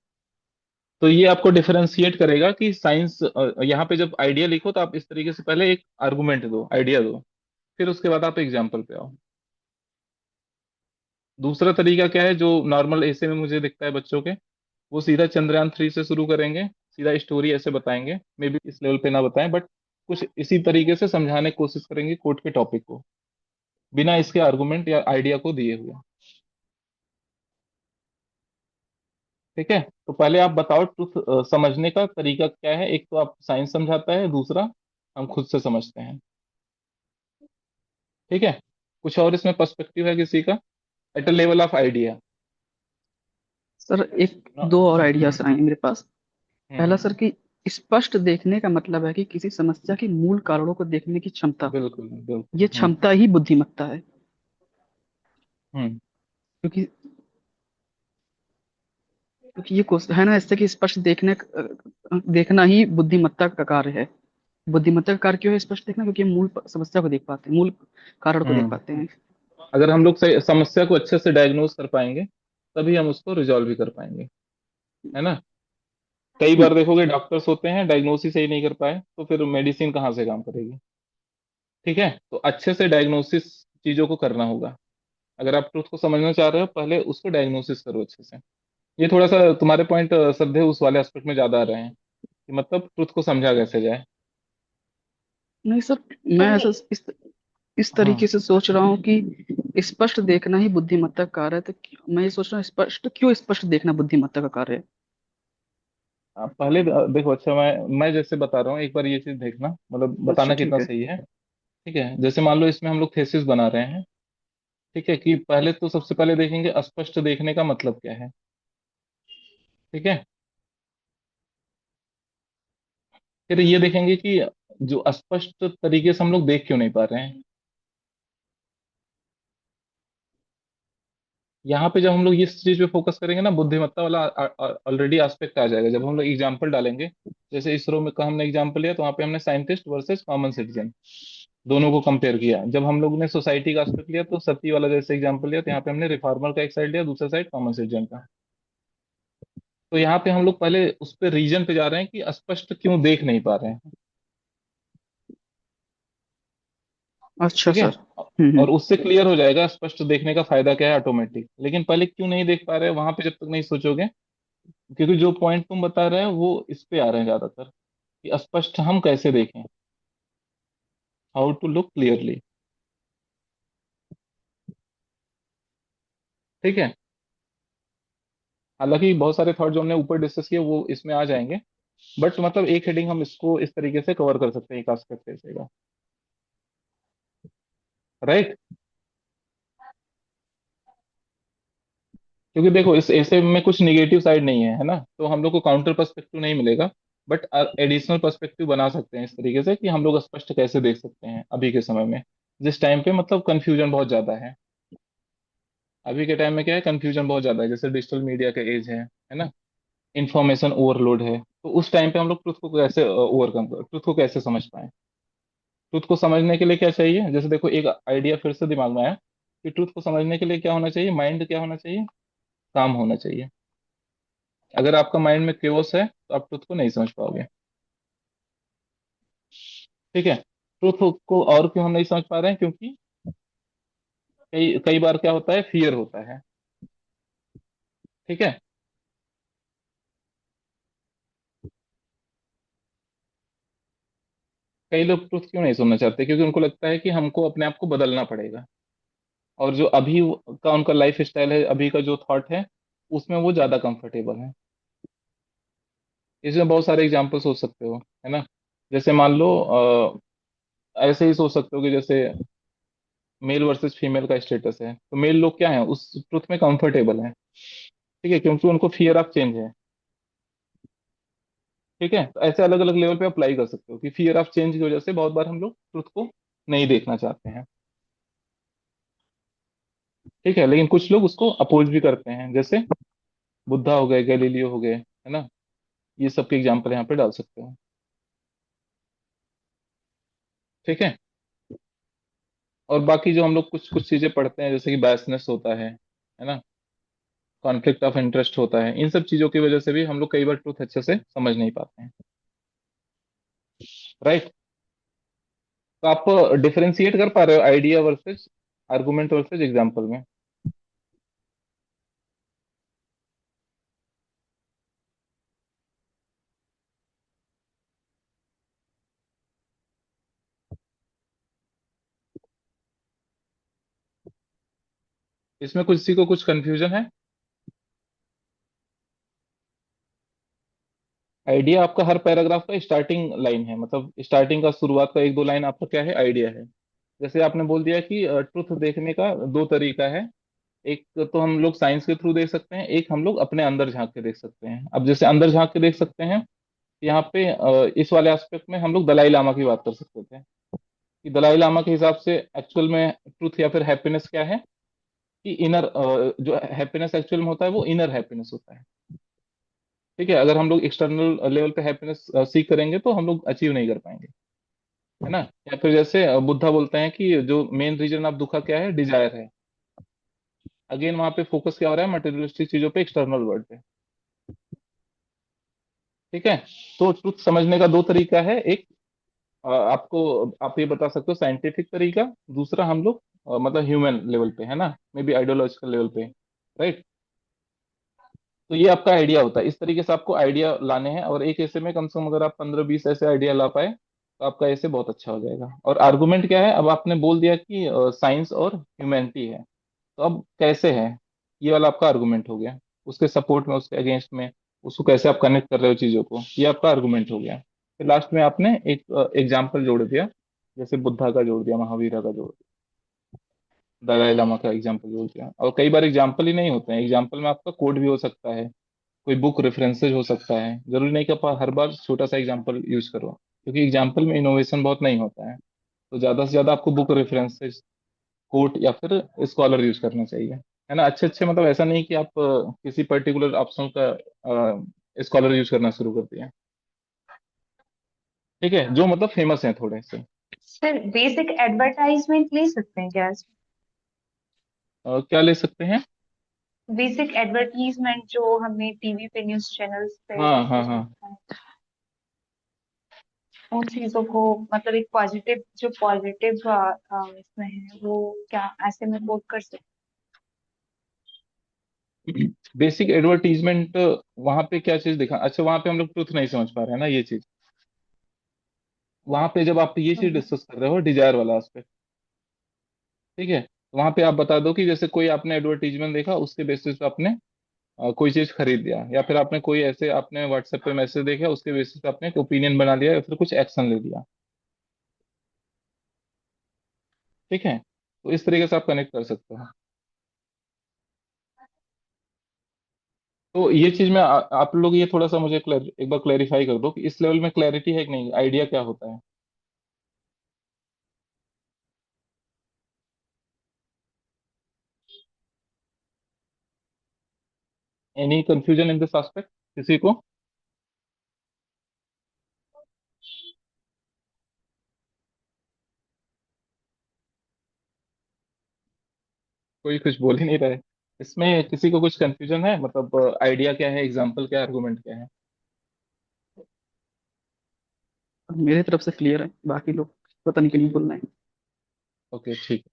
तो ये आपको डिफरेंशिएट करेगा कि साइंस, यहाँ पे जब आइडिया लिखो तो आप इस तरीके से पहले एक आर्गुमेंट दो, आइडिया दो, फिर उसके बाद आप एग्जाम्पल पे आओ। दूसरा तरीका क्या है, जो नॉर्मल ऐसे में मुझे दिखता है बच्चों के, वो सीधा चंद्रयान 3 से शुरू करेंगे, सीधा स्टोरी ऐसे बताएंगे, मे बी इस लेवल पे ना बताएं, बट कुछ इसी तरीके से समझाने की कोशिश करेंगे कोर्ट के टॉपिक को, बिना इसके आर्गुमेंट या आइडिया को दिए हुए। ठीक है, तो पहले आप बताओ ट्रुथ समझने का तरीका क्या है। एक तो आप साइंस समझाता है, दूसरा हम खुद से समझते हैं। ठीक है, कुछ और इसमें पर्सपेक्टिव है किसी का, at a level of idea. Sir एक दो और आइडियाज आए हैं मेरे पास। पहला हम्म, सर कि स्पष्ट देखने का मतलब है कि किसी समस्या के मूल कारणों को देखने की क्षमता। बिल्कुल बिल्कुल। ये क्षमता ही बुद्धिमत्ता है। हम्म क्योंकि क्योंकि ये है ना, इससे कि स्पष्ट देखना ही बुद्धिमत्ता का कार्य है। बुद्धिमत्ता का कार्य क्यों है स्पष्ट देखना? क्योंकि हम समस्या को देख पाते हैं, मूल कारण को देख हम्म। पाते हैं। अगर हम लोग समस्या को अच्छे से डायग्नोज कर पाएंगे, तभी हम उसको रिजॉल्व भी कर पाएंगे, है ना। कई बार देखोगे डॉक्टर्स होते हैं, डायग्नोसिस सही नहीं कर पाए, तो फिर मेडिसिन कहाँ से काम करेगी। ठीक है, तो अच्छे से डायग्नोसिस चीजों को करना होगा। अगर आप ट्रुथ को समझना चाह रहे हो, पहले उसको डायग्नोसिस करो अच्छे से। ये थोड़ा सा तुम्हारे पॉइंट श्रद्धे उस वाले एस्पेक्ट में ज्यादा आ रहे हैं, कि मतलब ट्रुथ को समझा कैसे जाए। नहीं सर, मैं सर ऐसा इस तरीके हाँ, से सोच रहा हूँ कि स्पष्ट देखना ही बुद्धिमत्ता का कार्य है। तो मैं ये सोच रहा हूँ, क्यों स्पष्ट देखना बुद्धिमत्ता का कार्य है? आप पहले देखो, अच्छा मैं जैसे बता रहा हूँ, एक बार ये चीज देखना, मतलब अच्छा बताना ठीक कितना है। सही है। ठीक है, जैसे मान लो इसमें हम लोग थेसिस बना रहे हैं। ठीक है, कि पहले तो सबसे पहले देखेंगे स्पष्ट देखने का मतलब क्या है। ठीक है, फिर ये देखेंगे कि जो अस्पष्ट तरीके से हम लोग देख क्यों नहीं पा रहे हैं? यहाँ पे जब हम लोग इस चीज पे फोकस करेंगे ना, बुद्धिमत्ता वाला ऑलरेडी एस्पेक्ट आ जाएगा। जब हम लोग एग्जाम्पल डालेंगे, जैसे इसरो में का हमने एग्जाम्पल लिया, तो वहाँ पे हमने साइंटिस्ट वर्सेस कॉमन सिटीजन दोनों को कंपेयर किया। जब हम लोग ने सोसाइटी का एस्पेक्ट लिया, तो सती वाला जैसे एग्जाम्पल लिया, तो यहाँ पे हमने रिफॉर्मर का एक साइड लिया, दूसरा साइड कॉमन सिटीजन का। तो यहाँ पे हम लोग पहले उस पे रीजन पे जा रहे हैं कि अस्पष्ट क्यों देख नहीं पा रहे हैं। अच्छा ठीक है। सर। और उससे क्लियर हो जाएगा स्पष्ट देखने का फायदा क्या है ऑटोमेटिक। लेकिन पहले क्यों नहीं देख पा रहे, वहां पे जब तक नहीं सोचोगे, क्योंकि जो पॉइंट तुम बता रहे हो वो इस पे आ रहे हैं ज्यादातर, कि अस्पष्ट हम कैसे देखें, हाउ टू लुक क्लियरली। ठीक है। हालांकि बहुत सारे थॉट जो हमने ऊपर डिस्कस किए वो इसमें आ जाएंगे, बट मतलब एक हेडिंग हम इसको इस तरीके से कवर कर सकते हैं, एक आस्पेक्ट ऐसे का। राइट। क्योंकि देखो, इस ऐसे में कुछ निगेटिव साइड नहीं है, है ना, तो हम लोग को काउंटर पर्सपेक्टिव नहीं मिलेगा, बट एडिशनल पर्सपेक्टिव बना सकते हैं इस तरीके से कि हम लोग स्पष्ट कैसे देख सकते हैं अभी के समय में, जिस टाइम पे मतलब कंफ्यूजन बहुत ज्यादा है। अभी के टाइम में क्या है, कंफ्यूजन बहुत ज्यादा है, जैसे डिजिटल मीडिया का एज है ना, इंफॉर्मेशन ओवरलोड है। तो उस टाइम पे हम लोग ट्रुथ को कैसे ओवरकम, ट्रुथ को कैसे समझ पाए? ट्रुथ को समझने के लिए क्या चाहिए? जैसे देखो, एक आइडिया फिर से दिमाग में आया कि ट्रुथ को समझने के लिए क्या होना चाहिए, माइंड क्या होना चाहिए, काम होना चाहिए। अगर आपका माइंड में केओस है तो आप ट्रुथ को नहीं समझ पाओगे। ठीक है। ट्रुथ को और क्यों हम नहीं समझ पा रहे हैं? क्योंकि कई कई बार क्या होता है, फियर होता है। ठीक है। कई लोग ट्रुथ क्यों नहीं सुनना चाहते? क्योंकि उनको लगता है कि हमको अपने आप को बदलना पड़ेगा, और जो अभी का उनका लाइफ स्टाइल है, अभी का जो थॉट है, उसमें वो ज्यादा कंफर्टेबल है। इसमें बहुत सारे एग्जाम्पल सोच सकते हो, है ना। जैसे मान लो ऐसे ही सोच सकते हो कि जैसे मेल वर्सेस फीमेल का स्टेटस है, तो मेल लोग क्या है, उस ट्रुथ में कंफर्टेबल है। ठीक है, क्योंकि उनको फियर ऑफ चेंज है। ठीक है, तो ऐसे अलग अलग लेवल पे अप्लाई कर सकते हो कि फियर ऑफ चेंज की वजह से बहुत बार हम लोग ट्रुथ को नहीं देखना चाहते हैं। ठीक है, लेकिन कुछ लोग उसको अपोज भी करते हैं, जैसे बुद्धा हो गए, गैलीलियो हो गए, है ना। ये सब के एग्जाम्पल यहाँ पे डाल सकते हो। ठीक है। और बाकी जो हम लोग कुछ कुछ चीजें पढ़ते हैं, जैसे कि बायसनेस होता है ना, कॉन्फ्लिक्ट ऑफ इंटरेस्ट होता है, इन सब चीजों की वजह से भी हम लोग कई बार ट्रुथ अच्छे से समझ नहीं पाते हैं। राइट। तो आप डिफरेंशिएट कर पा रहे हो idea versus argument versus example में? इसमें किसी को कुछ कंफ्यूजन है? आइडिया आपका हर पैराग्राफ का स्टार्टिंग लाइन है, मतलब स्टार्टिंग का, शुरुआत का एक दो लाइन आपका क्या है, आइडिया है। जैसे आपने बोल दिया कि ट्रुथ देखने का दो तरीका है। एक तो हम लोग साइंस के थ्रू देख सकते हैं, एक हम लोग अपने अंदर झांक के देख सकते हैं। अब जैसे अंदर झांक के देख सकते हैं, यहाँ पे इस वाले एस्पेक्ट में हम लोग दलाई लामा की बात कर सकते थे, कि दलाई लामा के हिसाब से एक्चुअल में ट्रुथ या फिर हैप्पीनेस क्या है, कि इनर, जो हैप्पीनेस एक्चुअल में होता है वो इनर हैप्पीनेस होता है। ठीक है, अगर हम लोग एक्सटर्नल लेवल पे हैप्पीनेस सीख करेंगे तो हम लोग अचीव नहीं कर पाएंगे, है ना। या फिर जैसे बुद्धा बोलते हैं कि जो मेन रीजन ऑफ दुखा क्या है, डिजायर है। अगेन वहां पे फोकस क्या हो रहा है, मटेरियलिस्टिक चीजों पे, एक्सटर्नल वर्ल्ड पे। ठीक है। तो ट्रुथ समझने का दो तरीका है, एक आपको, आप ये बता सकते हो साइंटिफिक तरीका, दूसरा हम लोग मतलब ह्यूमन लेवल पे, है ना, मे बी आइडियोलॉजिकल लेवल पे। राइट। तो ये आपका आइडिया होता है, इस तरीके से आपको आइडिया लाने हैं, और एक ऐसे में कम से कम अगर आप 15-20 ऐसे आइडिया ला पाए तो आपका ऐसे बहुत अच्छा हो जाएगा। और आर्गुमेंट क्या है, अब आपने बोल दिया कि साइंस और ह्यूमैनिटी है, तो अब कैसे है, ये वाला आपका आर्गुमेंट हो गया। उसके सपोर्ट में, उसके अगेंस्ट में, उसको कैसे आप कनेक्ट कर रहे हो चीजों को, ये आपका आर्गुमेंट हो गया। फिर लास्ट में आपने एक एग्जाम्पल जोड़ दिया, जैसे बुद्धा का जोड़ दिया, महावीरा का जोड़ दिया, दलाई लामा का एग्जाम्पल जोड़ दिया। और कई बार एग्जाम्पल ही नहीं होते हैं, एग्जाम्पल में आपका कोड भी हो सकता है, कोई बुक रेफरेंसेज हो सकता है, जरूरी नहीं कि आप हर बार छोटा सा एग्जाम्पल यूज करो। क्योंकि एग्जाम्पल में इनोवेशन बहुत नहीं होता है। तो ज्यादा से ज्यादा आपको बुक रेफरेंसेस, कोट या फिर स्कॉलर यूज करना चाहिए, है ना। अच्छे अच्छे, मतलब ऐसा नहीं कि आप किसी पर्टिकुलर ऑप्शन का स्कॉलर यूज करना शुरू कर दिया। ठीक है, जो मतलब फेमस है थोड़े से। सर बेसिक एडवर्टाइजमेंट ले सकते हैं क्या? क्या ले सकते हैं? बेसिक एडवर्टीजमेंट जो हमें टीवी पे, न्यूज चैनल्स पे हाँ सब हाँ कुछ हाँ। मिलता है, उन चीजों को मतलब एक पॉजिटिव, जो पॉजिटिव इसमें है वो क्या ऐसे में कोट कर सकते बेसिक एडवर्टीजमेंट, वहां पे क्या चीज दिखा, अच्छा वहां पे हम लोग ट्रुथ नहीं समझ पा रहे हैं ना, ये चीज। वहां पे जब आप ये चीज हैं? डिस्कस कर रहे हो, डिजायर वाला एस्पेक्ट, ठीक है, वहां पे आप बता दो कि जैसे कोई आपने एडवर्टीजमेंट देखा, उसके बेसिस पे आपने कोई चीज खरीद लिया, या फिर आपने कोई ऐसे आपने व्हाट्सएप पे मैसेज देखा, उसके बेसिस पे आपने एक ओपिनियन बना लिया या फिर कुछ एक्शन ले लिया। ठीक है, तो इस तरीके से आप कनेक्ट कर सकते हो। तो ये चीज में आप लोग ये थोड़ा सा मुझे एक बार क्लैरिफाई कर दो कि इस लेवल में क्लैरिटी है कि नहीं, आइडिया क्या होता है। Any confusion in this aspect किसी को? कोई कुछ बोल ही नहीं रहा है इसमें, किसी को कुछ कंफ्यूजन है, मतलब आइडिया क्या है, एग्जांपल क्या है, आर्गुमेंट क्या है? मेरे तरफ से क्लियर है, बाकी लोग पता नहीं क्यों नहीं बोल रहे हैं। ओके ठीक है,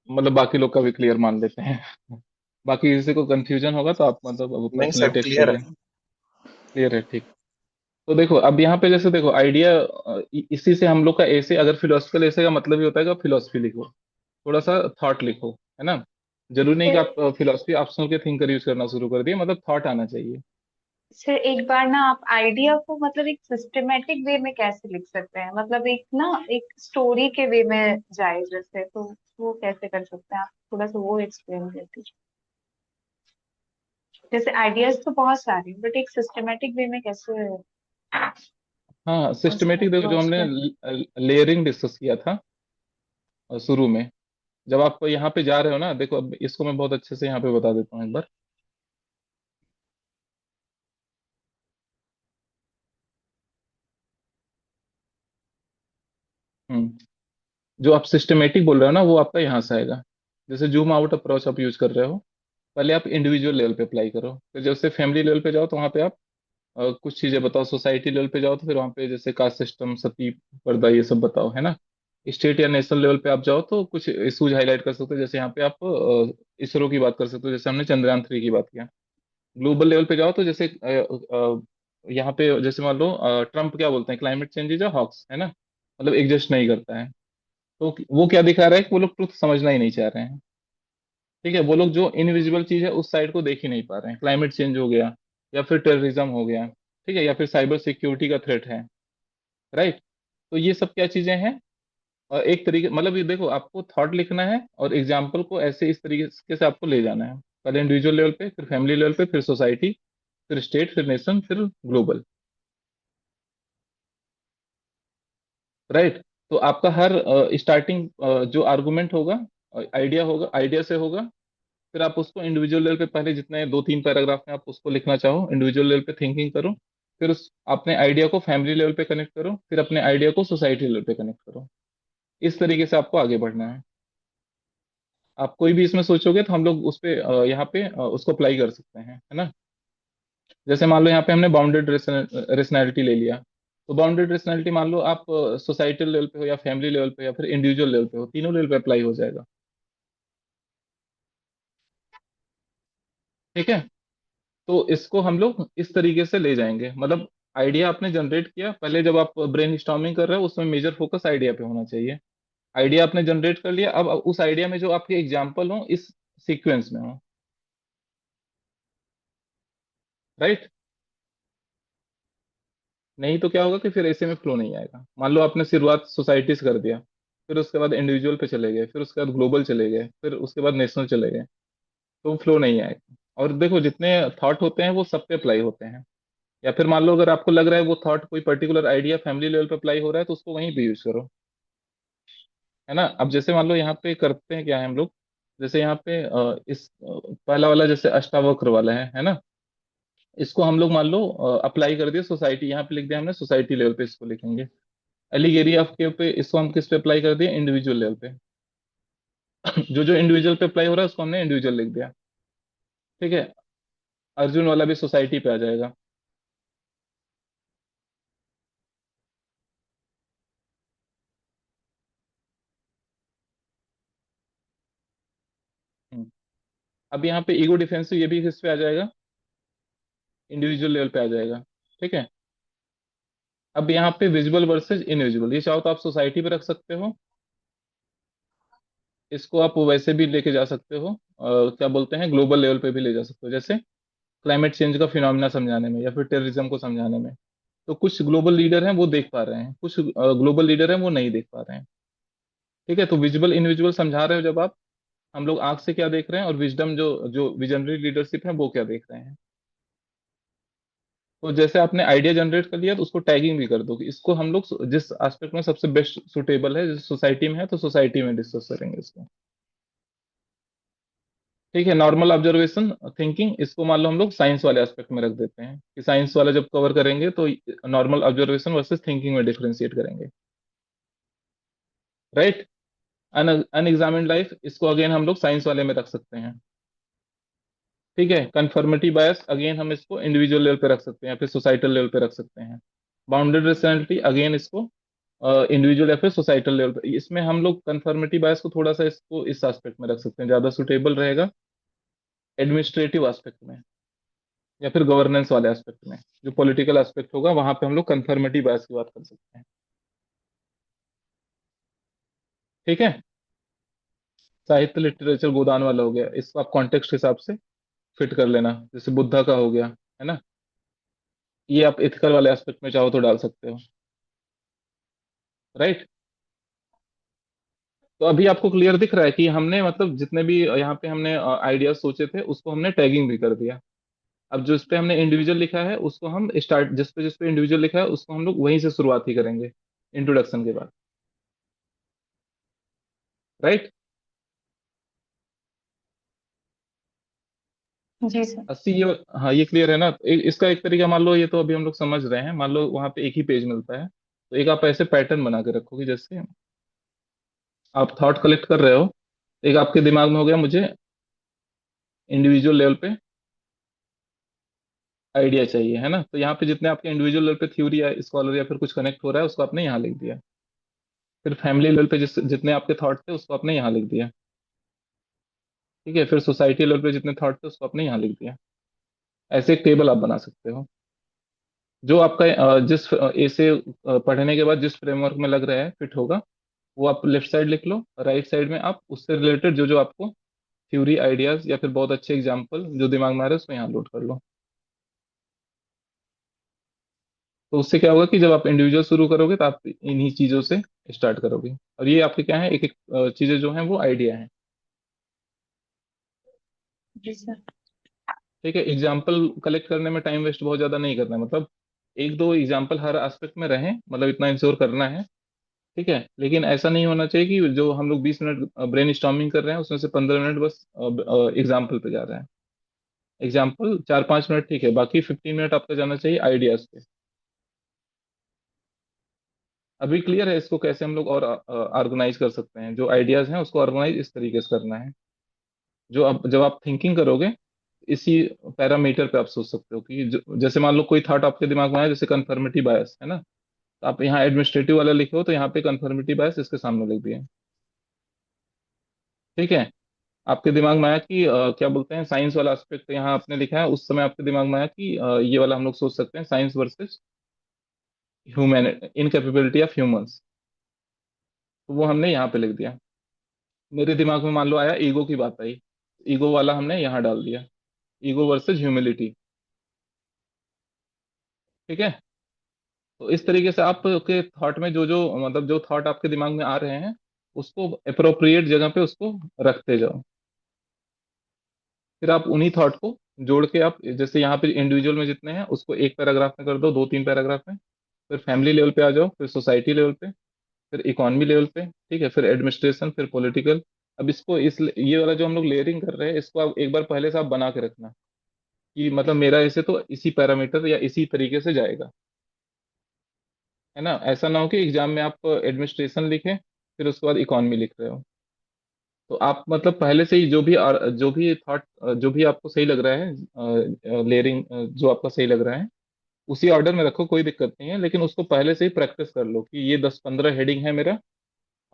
मतलब बाकी लोग का भी क्लियर मान लेते हैं। बाकी किसी को कंफ्यूजन होगा तो आप मतलब नहीं पर्सनली सर, टेक्स्ट क्लियर करिए। है। क्लियर है, ठीक। तो देखो अब यहाँ पे जैसे देखो आइडिया, इसी से हम लोग का ऐसे, अगर फिलोसफिकल ऐसे का मतलब ही होता है कि आप फिलोसफी लिखो, थोड़ा सा थॉट लिखो, है ना। जरूरी नहीं कि सर, आप फिलोसफी ऑप्शनल के थिंकर यूज करना शुरू कर दिए, मतलब थॉट आना चाहिए। सर एक बार ना आप आइडिया को मतलब एक सिस्टमेटिक वे में कैसे लिख सकते हैं, मतलब एक ना एक स्टोरी के वे में जाए जैसे, तो वो कैसे कर सकते हैं आप? थोड़ा सा वो एक्सप्लेन कर दीजिए। जैसे आइडियाज तो बहुत सारे बट एक सिस्टमेटिक वे में कैसे हाँ, उसको सिस्टमेटिक देखो, जो अप्रोच हमने कर। लेयरिंग डिस्कस किया था शुरू में, जब आप यहाँ पे जा रहे हो ना, देखो अब इसको मैं बहुत अच्छे से यहाँ पे बता देता हूँ एक बार। हम्म जो आप सिस्टमेटिक बोल रहे हो ना, वो आपका यहाँ से आएगा। जैसे जूम आउट अप्रोच आप यूज कर रहे हो, पहले आप इंडिविजुअल लेवल पे अप्लाई करो, फिर जैसे फैमिली लेवल पे जाओ तो वहाँ पे आप कुछ चीजें बताओ, सोसाइटी लेवल पे जाओ तो फिर वहाँ पे जैसे कास्ट सिस्टम, सती पर्दा, ये सब बताओ, है ना। स्टेट या नेशनल लेवल पे आप जाओ तो कुछ इशूज हाईलाइट कर सकते हो, जैसे यहाँ पे आप इसरो की बात कर सकते हो, जैसे हमने चंद्रयान 3 की बात किया। ग्लोबल लेवल पे जाओ तो जैसे यहाँ पे जैसे मान लो ट्रम्प क्या बोलते हैं, climate change is a hoax, है ना, मतलब एग्जिस्ट नहीं करता है। तो वो क्या दिखा रहा है कि वो लोग ट्रुथ समझना ही नहीं चाह रहे हैं। ठीक है, वो लोग जो इनविजिबल चीज है उस साइड को देख ही नहीं पा रहे हैं, क्लाइमेट चेंज हो गया, या फिर टेररिज्म हो गया, ठीक है, या फिर साइबर सिक्योरिटी का थ्रेट है, राइट। तो ये सब क्या चीजें हैं, और एक तरीके, मतलब ये देखो आपको थॉट लिखना है और एग्जाम्पल को ऐसे इस तरीके से आपको ले जाना है, पहले इंडिविजुअल लेवल पे, फिर फैमिली लेवल पे, फिर सोसाइटी, फिर स्टेट, फिर नेशन, फिर ग्लोबल, राइट। तो आपका हर स्टार्टिंग जो आर्गुमेंट होगा, आइडिया होगा, आइडिया से होगा, फिर आप उसको इंडिविजुअल लेवल पे, पहले जितने 2-3 पैराग्राफ में आप उसको लिखना चाहो इंडिविजुअल लेवल पे थिंकिंग करो, फिर उस अपने आइडिया को फैमिली लेवल पे कनेक्ट करो, फिर अपने आइडिया को सोसाइटी लेवल पे कनेक्ट करो। इस तरीके से आपको आगे बढ़ना है। आप कोई भी इसमें सोचोगे तो हम लोग उस पे यहाँ पे उसको अप्लाई कर सकते हैं, है ना। जैसे मान लो यहाँ पे हमने बाउंडेड रेशनैलिटी ले लिया, तो बाउंडेड रेशनैलिटी मान लो आप सोसाइटल लेवल पे हो, या फैमिली लेवल पे, या फिर इंडिविजुअल लेवल पे हो, तीनों लेवल पे अप्लाई हो जाएगा। ठीक है, तो इसको हम लोग इस तरीके से ले जाएंगे, मतलब आइडिया आपने जनरेट किया, पहले जब आप ब्रेन स्टॉर्मिंग कर रहे हो उसमें मेजर फोकस आइडिया पे होना चाहिए। आइडिया आपने जनरेट कर लिया, अब उस आइडिया में जो आपके एग्जाम्पल हो इस सीक्वेंस में हो, राइट। नहीं तो क्या होगा कि फिर ऐसे में फ्लो नहीं आएगा। मान लो आपने शुरुआत सोसाइटी से कर दिया, फिर उसके बाद इंडिविजुअल पे चले गए, फिर उसके बाद ग्लोबल चले गए, फिर उसके बाद नेशनल चले गए, तो फ्लो नहीं आएगा। और देखो जितने थॉट होते हैं वो सब पे अप्लाई होते हैं, या फिर मान लो अगर आपको लग रहा है वो थॉट कोई पर्टिकुलर आइडिया फैमिली लेवल पे अप्लाई हो रहा है तो उसको वहीं पे यूज करो, है ना। अब जैसे मान लो यहाँ पे करते हैं क्या है हम लोग, जैसे यहाँ पे पहला वाला जैसे अष्टावक्र वाला है ना। इसको हम लोग मान लो अप्लाई कर दिया सोसाइटी, यहाँ पे लिख दिया हमने सोसाइटी लेवल पे इसको लिखेंगे। एलिगेरी ऑफ के पे इसको हम किस पे अप्लाई कर दिया, इंडिविजुअल लेवल पे। जो जो इंडिविजुअल पे अप्लाई हो रहा है उसको हमने इंडिविजुअल लिख दिया। ठीक है। अर्जुन वाला भी सोसाइटी पे आ जाएगा। हम्म। अब यहाँ पे ईगो डिफेंसिव ये भी किस पे आ जाएगा, इंडिविजुअल लेवल पे आ जाएगा। ठीक है। अब यहाँ पे विजुअल वर्सेस इनविजिबल, ये चाहो तो आप सोसाइटी पे रख सकते हो, इसको आप वैसे भी लेके जा सकते हो, क्या बोलते हैं ग्लोबल लेवल पे भी ले जा सकते हो, जैसे क्लाइमेट चेंज का फिनोमिना समझाने में या फिर टेररिज्म को समझाने में। तो कुछ ग्लोबल लीडर हैं वो देख पा रहे हैं, कुछ ग्लोबल लीडर हैं वो नहीं देख पा रहे हैं। ठीक है। तो विजुअल इनविजुअल समझा रहे हो जब आप, हम लोग आंख से क्या देख रहे हैं, और विजडम जो जो विजनरी लीडरशिप है वो क्या देख रहे हैं। तो जैसे आपने आइडिया जनरेट कर लिया तो उसको टैगिंग भी कर दो कि इसको हम लोग जिस एस्पेक्ट में सबसे बेस्ट सुटेबल है, जिस सोसाइटी में है तो सोसाइटी में डिस्कस करेंगे इसको। ठीक है। नॉर्मल ऑब्जर्वेशन थिंकिंग, इसको मान लो हम लोग साइंस वाले एस्पेक्ट में रख देते हैं कि साइंस वाला जब कवर करेंगे तो नॉर्मल ऑब्जर्वेशन वर्सेस थिंकिंग में डिफरेंशिएट करेंगे। राइट। अनएग्जामिन्ड लाइफ, इसको अगेन हम लोग साइंस वाले में रख सकते हैं। ठीक है। कंफर्मिटी बायस, अगेन हम इसको इंडिविजुअल लेवल पे रख सकते हैं या फिर सोसाइटल लेवल पे रख सकते हैं। बाउंडेड रेशनैलिटी, अगेन इसको इंडिविजुअल या फिर सोसाइटल लेवल पे, इसमें हम लोग कंफर्मिटी बायस को थोड़ा सा इसको इस एस्पेक्ट में रख सकते हैं, ज्यादा सुटेबल रहेगा एडमिनिस्ट्रेटिव एस्पेक्ट में या फिर गवर्नेंस वाले एस्पेक्ट में। जो पॉलिटिकल एस्पेक्ट होगा वहां पे हम लोग कंफर्मिटी बायस की बात कर सकते हैं। ठीक है। साहित्य लिटरेचर गोदान वाला हो गया, इसको आप कॉन्टेक्स्ट के हिसाब से फिट कर लेना, जैसे बुद्धा का हो गया, है ना। ये आप एथिकल वाले एस्पेक्ट में चाहो तो डाल सकते हो। राइट। तो अभी आपको क्लियर दिख रहा है कि हमने मतलब जितने भी यहाँ पे हमने आइडियाज सोचे थे उसको हमने टैगिंग भी कर दिया। अब जिस पे हमने इंडिविजुअल लिखा है उसको हम स्टार्ट, जिस पे इंडिविजुअल लिखा है उसको हम लोग वहीं से शुरुआत ही करेंगे, इंट्रोडक्शन के बाद। राइट। जी सर। 80 ये, हाँ ये क्लियर है ना। इसका एक तरीका मान लो, ये तो अभी हम लोग समझ रहे हैं, मान लो वहां पे एक ही पेज मिलता है तो एक आप ऐसे पैटर्न बना के रखोगे, जैसे आप थॉट कलेक्ट कर रहे हो, एक आपके दिमाग में हो गया मुझे इंडिविजुअल लेवल पे आइडिया चाहिए, है ना। तो यहाँ पे जितने आपके इंडिविजुअल लेवल पे थ्योरी या स्कॉलर या फिर कुछ कनेक्ट हो रहा है उसको आपने यहाँ लिख दिया। फिर फैमिली लेवल पे जितने आपके थॉट थे उसको आपने यहाँ लिख दिया। ठीक है। फिर सोसाइटी लेवल पे जितने थॉट थे उसको आपने यहाँ लिख दिया। ऐसे एक टेबल आप बना सकते हो, जो आपका जिस ऐसे पढ़ने के बाद जिस फ्रेमवर्क में लग रहा है फिट होगा वो आप लेफ्ट साइड लिख लो, राइट साइड में आप उससे रिलेटेड जो जो आपको थ्योरी आइडियाज या फिर बहुत अच्छे एग्जाम्पल जो दिमाग में आ रहे हैं उसको यहाँ लोड कर लो। तो उससे क्या होगा कि जब आप इंडिविजुअल शुरू करोगे तो आप इन्हीं चीजों से स्टार्ट करोगे, और ये आपके क्या है, एक एक चीजें जो हैं वो आइडिया है। जी सर। ठीक है। एग्जाम्पल कलेक्ट करने में टाइम वेस्ट बहुत ज्यादा नहीं करना है, मतलब एक दो एग्जाम्पल हर एस्पेक्ट में रहे, मतलब इतना इंश्योर करना है। ठीक है। लेकिन ऐसा नहीं होना चाहिए कि जो हम लोग 20 मिनट ब्रेन स्टॉर्मिंग कर रहे हैं उसमें से 15 मिनट बस एग्जाम्पल पे जा रहे हैं। एग्जाम्पल 4-5 मिनट ठीक है, बाकी 15 मिनट आपका जाना चाहिए आइडियाज पे। अभी क्लियर है इसको कैसे हम लोग और ऑर्गेनाइज कर सकते हैं, जो आइडियाज हैं उसको ऑर्गेनाइज इस तरीके से करना है। जो अब जब आप थिंकिंग करोगे इसी पैरामीटर पे आप सोच सकते हो कि जैसे मान लो कोई थॉट आपके दिमाग में आया, जैसे कंफर्मिटी बायस है ना, तो आप यहाँ एडमिनिस्ट्रेटिव वाला लिखे हो तो यहाँ पे कंफर्मिटी बायस इसके सामने लिख दिए। ठीक है। आपके दिमाग में आया कि क्या बोलते हैं साइंस वाला एस्पेक्ट यहाँ आपने लिखा है, उस समय आपके दिमाग में आया कि ये वाला हम लोग सोच सकते हैं science versus human incapability of humans, तो वो हमने यहाँ पे लिख दिया। मेरे दिमाग में मान लो आया ईगो की बात आई, ईगो वाला हमने यहाँ डाल दिया, ईगो वर्सेस ह्यूमिलिटी। ठीक है। तो इस तरीके से आपके थॉट में जो जो मतलब जो थॉट आपके दिमाग में आ रहे हैं उसको अप्रोप्रिएट जगह पे उसको रखते जाओ। फिर आप उन्हीं थॉट को जोड़ के आप जैसे यहाँ पे इंडिविजुअल में जितने हैं उसको एक पैराग्राफ में कर दो, दो तीन पैराग्राफ में। फिर फैमिली लेवल पे आ जाओ, फिर सोसाइटी लेवल पे, फिर इकोनॉमी लेवल पे, ठीक है, फिर एडमिनिस्ट्रेशन, फिर पॉलिटिकल। अब इसको इस ये वाला जो हम लोग लेयरिंग कर रहे हैं इसको आप एक बार पहले से आप बना के रखना कि मतलब मेरा ऐसे तो इसी पैरामीटर या इसी तरीके से जाएगा, है ना। ऐसा ना हो कि एग्जाम में आप एडमिनिस्ट्रेशन लिखें फिर उसके बाद इकोनॉमी लिख रहे हो। तो आप मतलब पहले से ही जो भी थॉट, जो भी आपको सही लग रहा है लेयरिंग, जो आपका सही लग रहा है उसी ऑर्डर में रखो, कोई दिक्कत नहीं है, लेकिन उसको पहले से ही प्रैक्टिस कर लो कि ये 10-15 हेडिंग है मेरा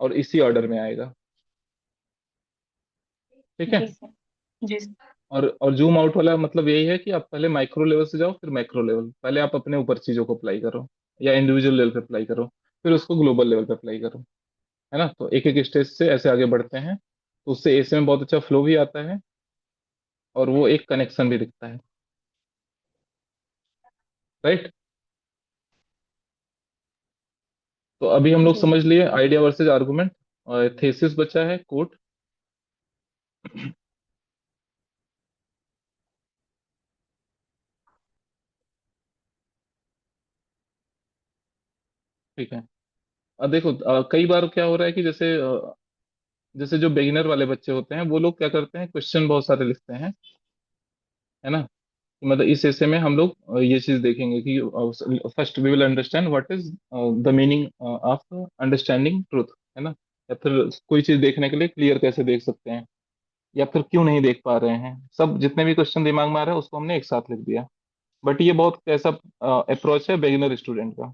और इसी ऑर्डर में आएगा, ठीक है। जी सर। जी सर। और जूम आउट वाला मतलब यही है कि आप पहले माइक्रो लेवल से जाओ, फिर मैक्रो लेवल, पहले आप अपने ऊपर चीजों को अप्लाई करो या इंडिविजुअल लेवल पे अप्लाई करो, फिर उसको ग्लोबल लेवल पे अप्लाई करो, है ना। तो एक एक स्टेज से ऐसे आगे बढ़ते हैं, तो उससे ऐसे में बहुत अच्छा फ्लो भी आता है और वो एक कनेक्शन भी दिखता है, राइट। तो अभी हम लोग जी समझ लिए आइडिया वर्सेस आर्गुमेंट, और थेसिस बचा है कोट। ठीक है। अब देखो कई बार क्या हो रहा है कि जैसे जो बिगिनर वाले बच्चे होते हैं वो लोग क्या करते हैं, क्वेश्चन बहुत सारे लिखते हैं, है ना। मतलब इस ऐसे में हम लोग ये चीज देखेंगे कि first we will understand what is the meaning of understanding truth, है ना। या फिर कोई चीज देखने के लिए क्लियर कैसे देख सकते हैं, या फिर क्यों नहीं देख पा रहे हैं, सब जितने भी क्वेश्चन दिमाग में आ रहा है उसको हमने एक साथ लिख दिया। बट ये बहुत कैसा अप्रोच है बिगिनर स्टूडेंट का,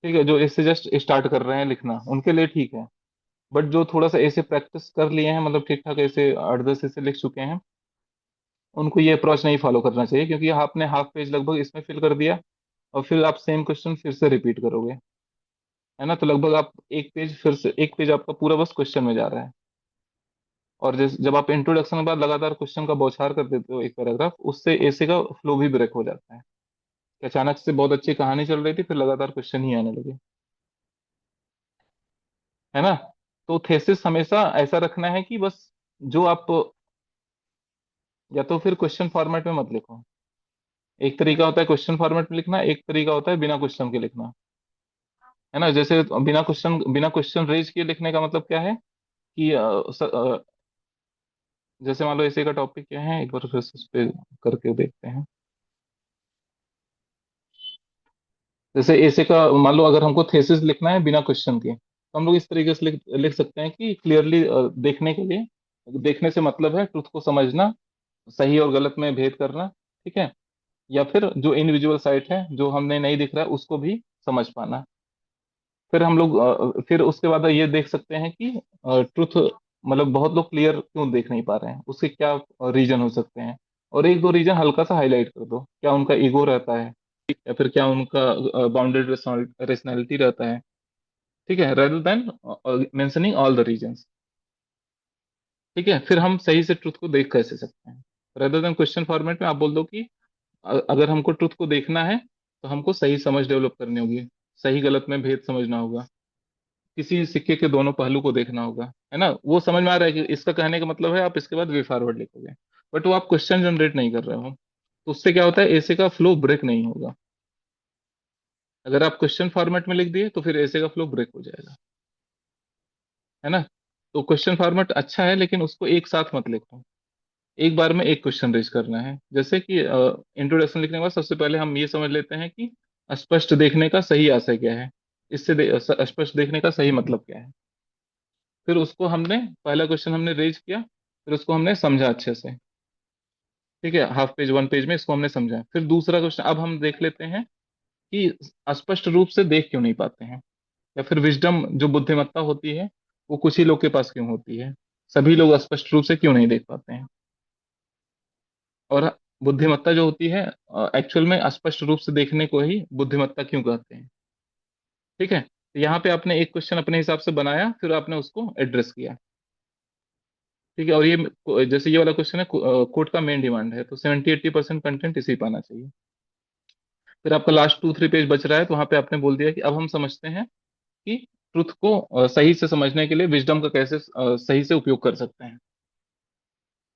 ठीक है, जो इससे जस्ट स्टार्ट कर रहे हैं लिखना उनके लिए ठीक है। बट जो थोड़ा सा ऐसे प्रैक्टिस कर लिए हैं, मतलब ठीक ठाक ऐसे 8-10 ऐसे लिख चुके हैं, उनको ये अप्रोच नहीं फॉलो करना चाहिए, क्योंकि आपने हाफ पेज लगभग इसमें फिल कर दिया और फिर आप सेम क्वेश्चन फिर से रिपीट करोगे, है ना। तो लगभग आप एक पेज फिर से, एक पेज आपका पूरा बस क्वेश्चन में जा रहा है। और जब आप इंट्रोडक्शन के बाद लगातार क्वेश्चन का बौछार कर देते हो एक पैराग्राफ, उससे ऐसे का फ्लो भी ब्रेक हो जाता है कि अचानक से बहुत अच्छी कहानी चल रही थी फिर लगातार क्वेश्चन ही आने लगे, है ना। तो थेसिस हमेशा ऐसा रखना है कि बस जो आप, या तो फिर क्वेश्चन फॉर्मेट में मत लिखो। एक तरीका होता है क्वेश्चन फॉर्मेट में लिखना, एक तरीका होता है बिना क्वेश्चन के लिखना, है ना। जैसे बिना क्वेश्चन रेज किए लिखने का मतलब क्या है कि जैसे मान लो ऐसे का टॉपिक क्या है, एक बार फिर से उस पे करके देखते हैं। जैसे ऐसे का मान लो अगर हमको थेसिस लिखना है बिना क्वेश्चन के, तो हम लोग इस तरीके से लिख सकते हैं कि क्लियरली देखने के लिए, देखने से मतलब है ट्रुथ को समझना, सही और गलत में भेद करना, ठीक है। या फिर जो इंडिविजुअल साइट है जो हमने नहीं दिख रहा है उसको भी समझ पाना। फिर हम लोग फिर उसके बाद ये देख सकते हैं कि ट्रुथ मतलब बहुत लोग क्लियर क्यों देख नहीं पा रहे हैं, उसके क्या रीजन हो सकते हैं। और एक दो रीजन हल्का सा हाईलाइट कर दो, क्या उनका ईगो रहता है या फिर क्या उनका बाउंडेड रेशनैलिटी रहता है, ठीक है, rather than mentioning all the reasons, ठीक है। फिर हम सही से ट्रुथ को देख कैसे सकते हैं, रेदर देन क्वेश्चन फॉर्मेट में आप बोल दो कि अगर हमको ट्रुथ को देखना है तो हमको सही समझ डेवलप करनी होगी, सही गलत में भेद समझना होगा, किसी सिक्के के दोनों पहलू को देखना होगा, है ना। वो समझ में आ रहा है कि इसका कहने का मतलब है आप इसके बाद वे फॉरवर्ड लिखोगे, बट वो आप क्वेश्चन जनरेट नहीं कर रहे हो, तो उससे क्या होता है ऐसे का फ्लो ब्रेक नहीं होगा। अगर आप क्वेश्चन फॉर्मेट में लिख दिए तो फिर ऐसे का फ्लो ब्रेक हो जाएगा, है ना। तो क्वेश्चन फॉर्मेट अच्छा है लेकिन उसको एक साथ मत लिखो, एक बार में एक क्वेश्चन रेज करना है। जैसे कि इंट्रोडक्शन लिखने के बाद सबसे पहले हम ये समझ लेते हैं कि स्पष्ट देखने का सही आशय क्या है, स्पष्ट देखने का सही मतलब क्या है। फिर उसको हमने, पहला क्वेश्चन हमने रेज किया, फिर उसको हमने समझा अच्छे से, ठीक है, हाफ पेज 1 पेज में इसको हमने समझा। फिर दूसरा क्वेश्चन अब हम देख लेते हैं कि स्पष्ट रूप से देख क्यों नहीं पाते हैं, या फिर विजडम जो बुद्धिमत्ता होती है वो कुछ ही लोग के पास क्यों होती है, सभी लोग स्पष्ट रूप से क्यों नहीं देख पाते हैं। और बुद्धिमत्ता जो होती है एक्चुअल में स्पष्ट रूप से देखने को ही बुद्धिमत्ता क्यों कहते हैं, ठीक है। तो यहाँ पे आपने एक क्वेश्चन अपने हिसाब से बनाया फिर आपने उसको एड्रेस किया, ठीक है। और ये जैसे ये वाला क्वेश्चन है कोर्ट का मेन डिमांड है, तो 70-80% कंटेंट इसी पाना चाहिए। फिर आपका लास्ट 2-3 पेज बच रहा है, तो वहां पे आपने बोल दिया कि अब हम समझते हैं कि ट्रुथ को सही से समझने के लिए विजडम का कैसे सही से उपयोग कर सकते हैं,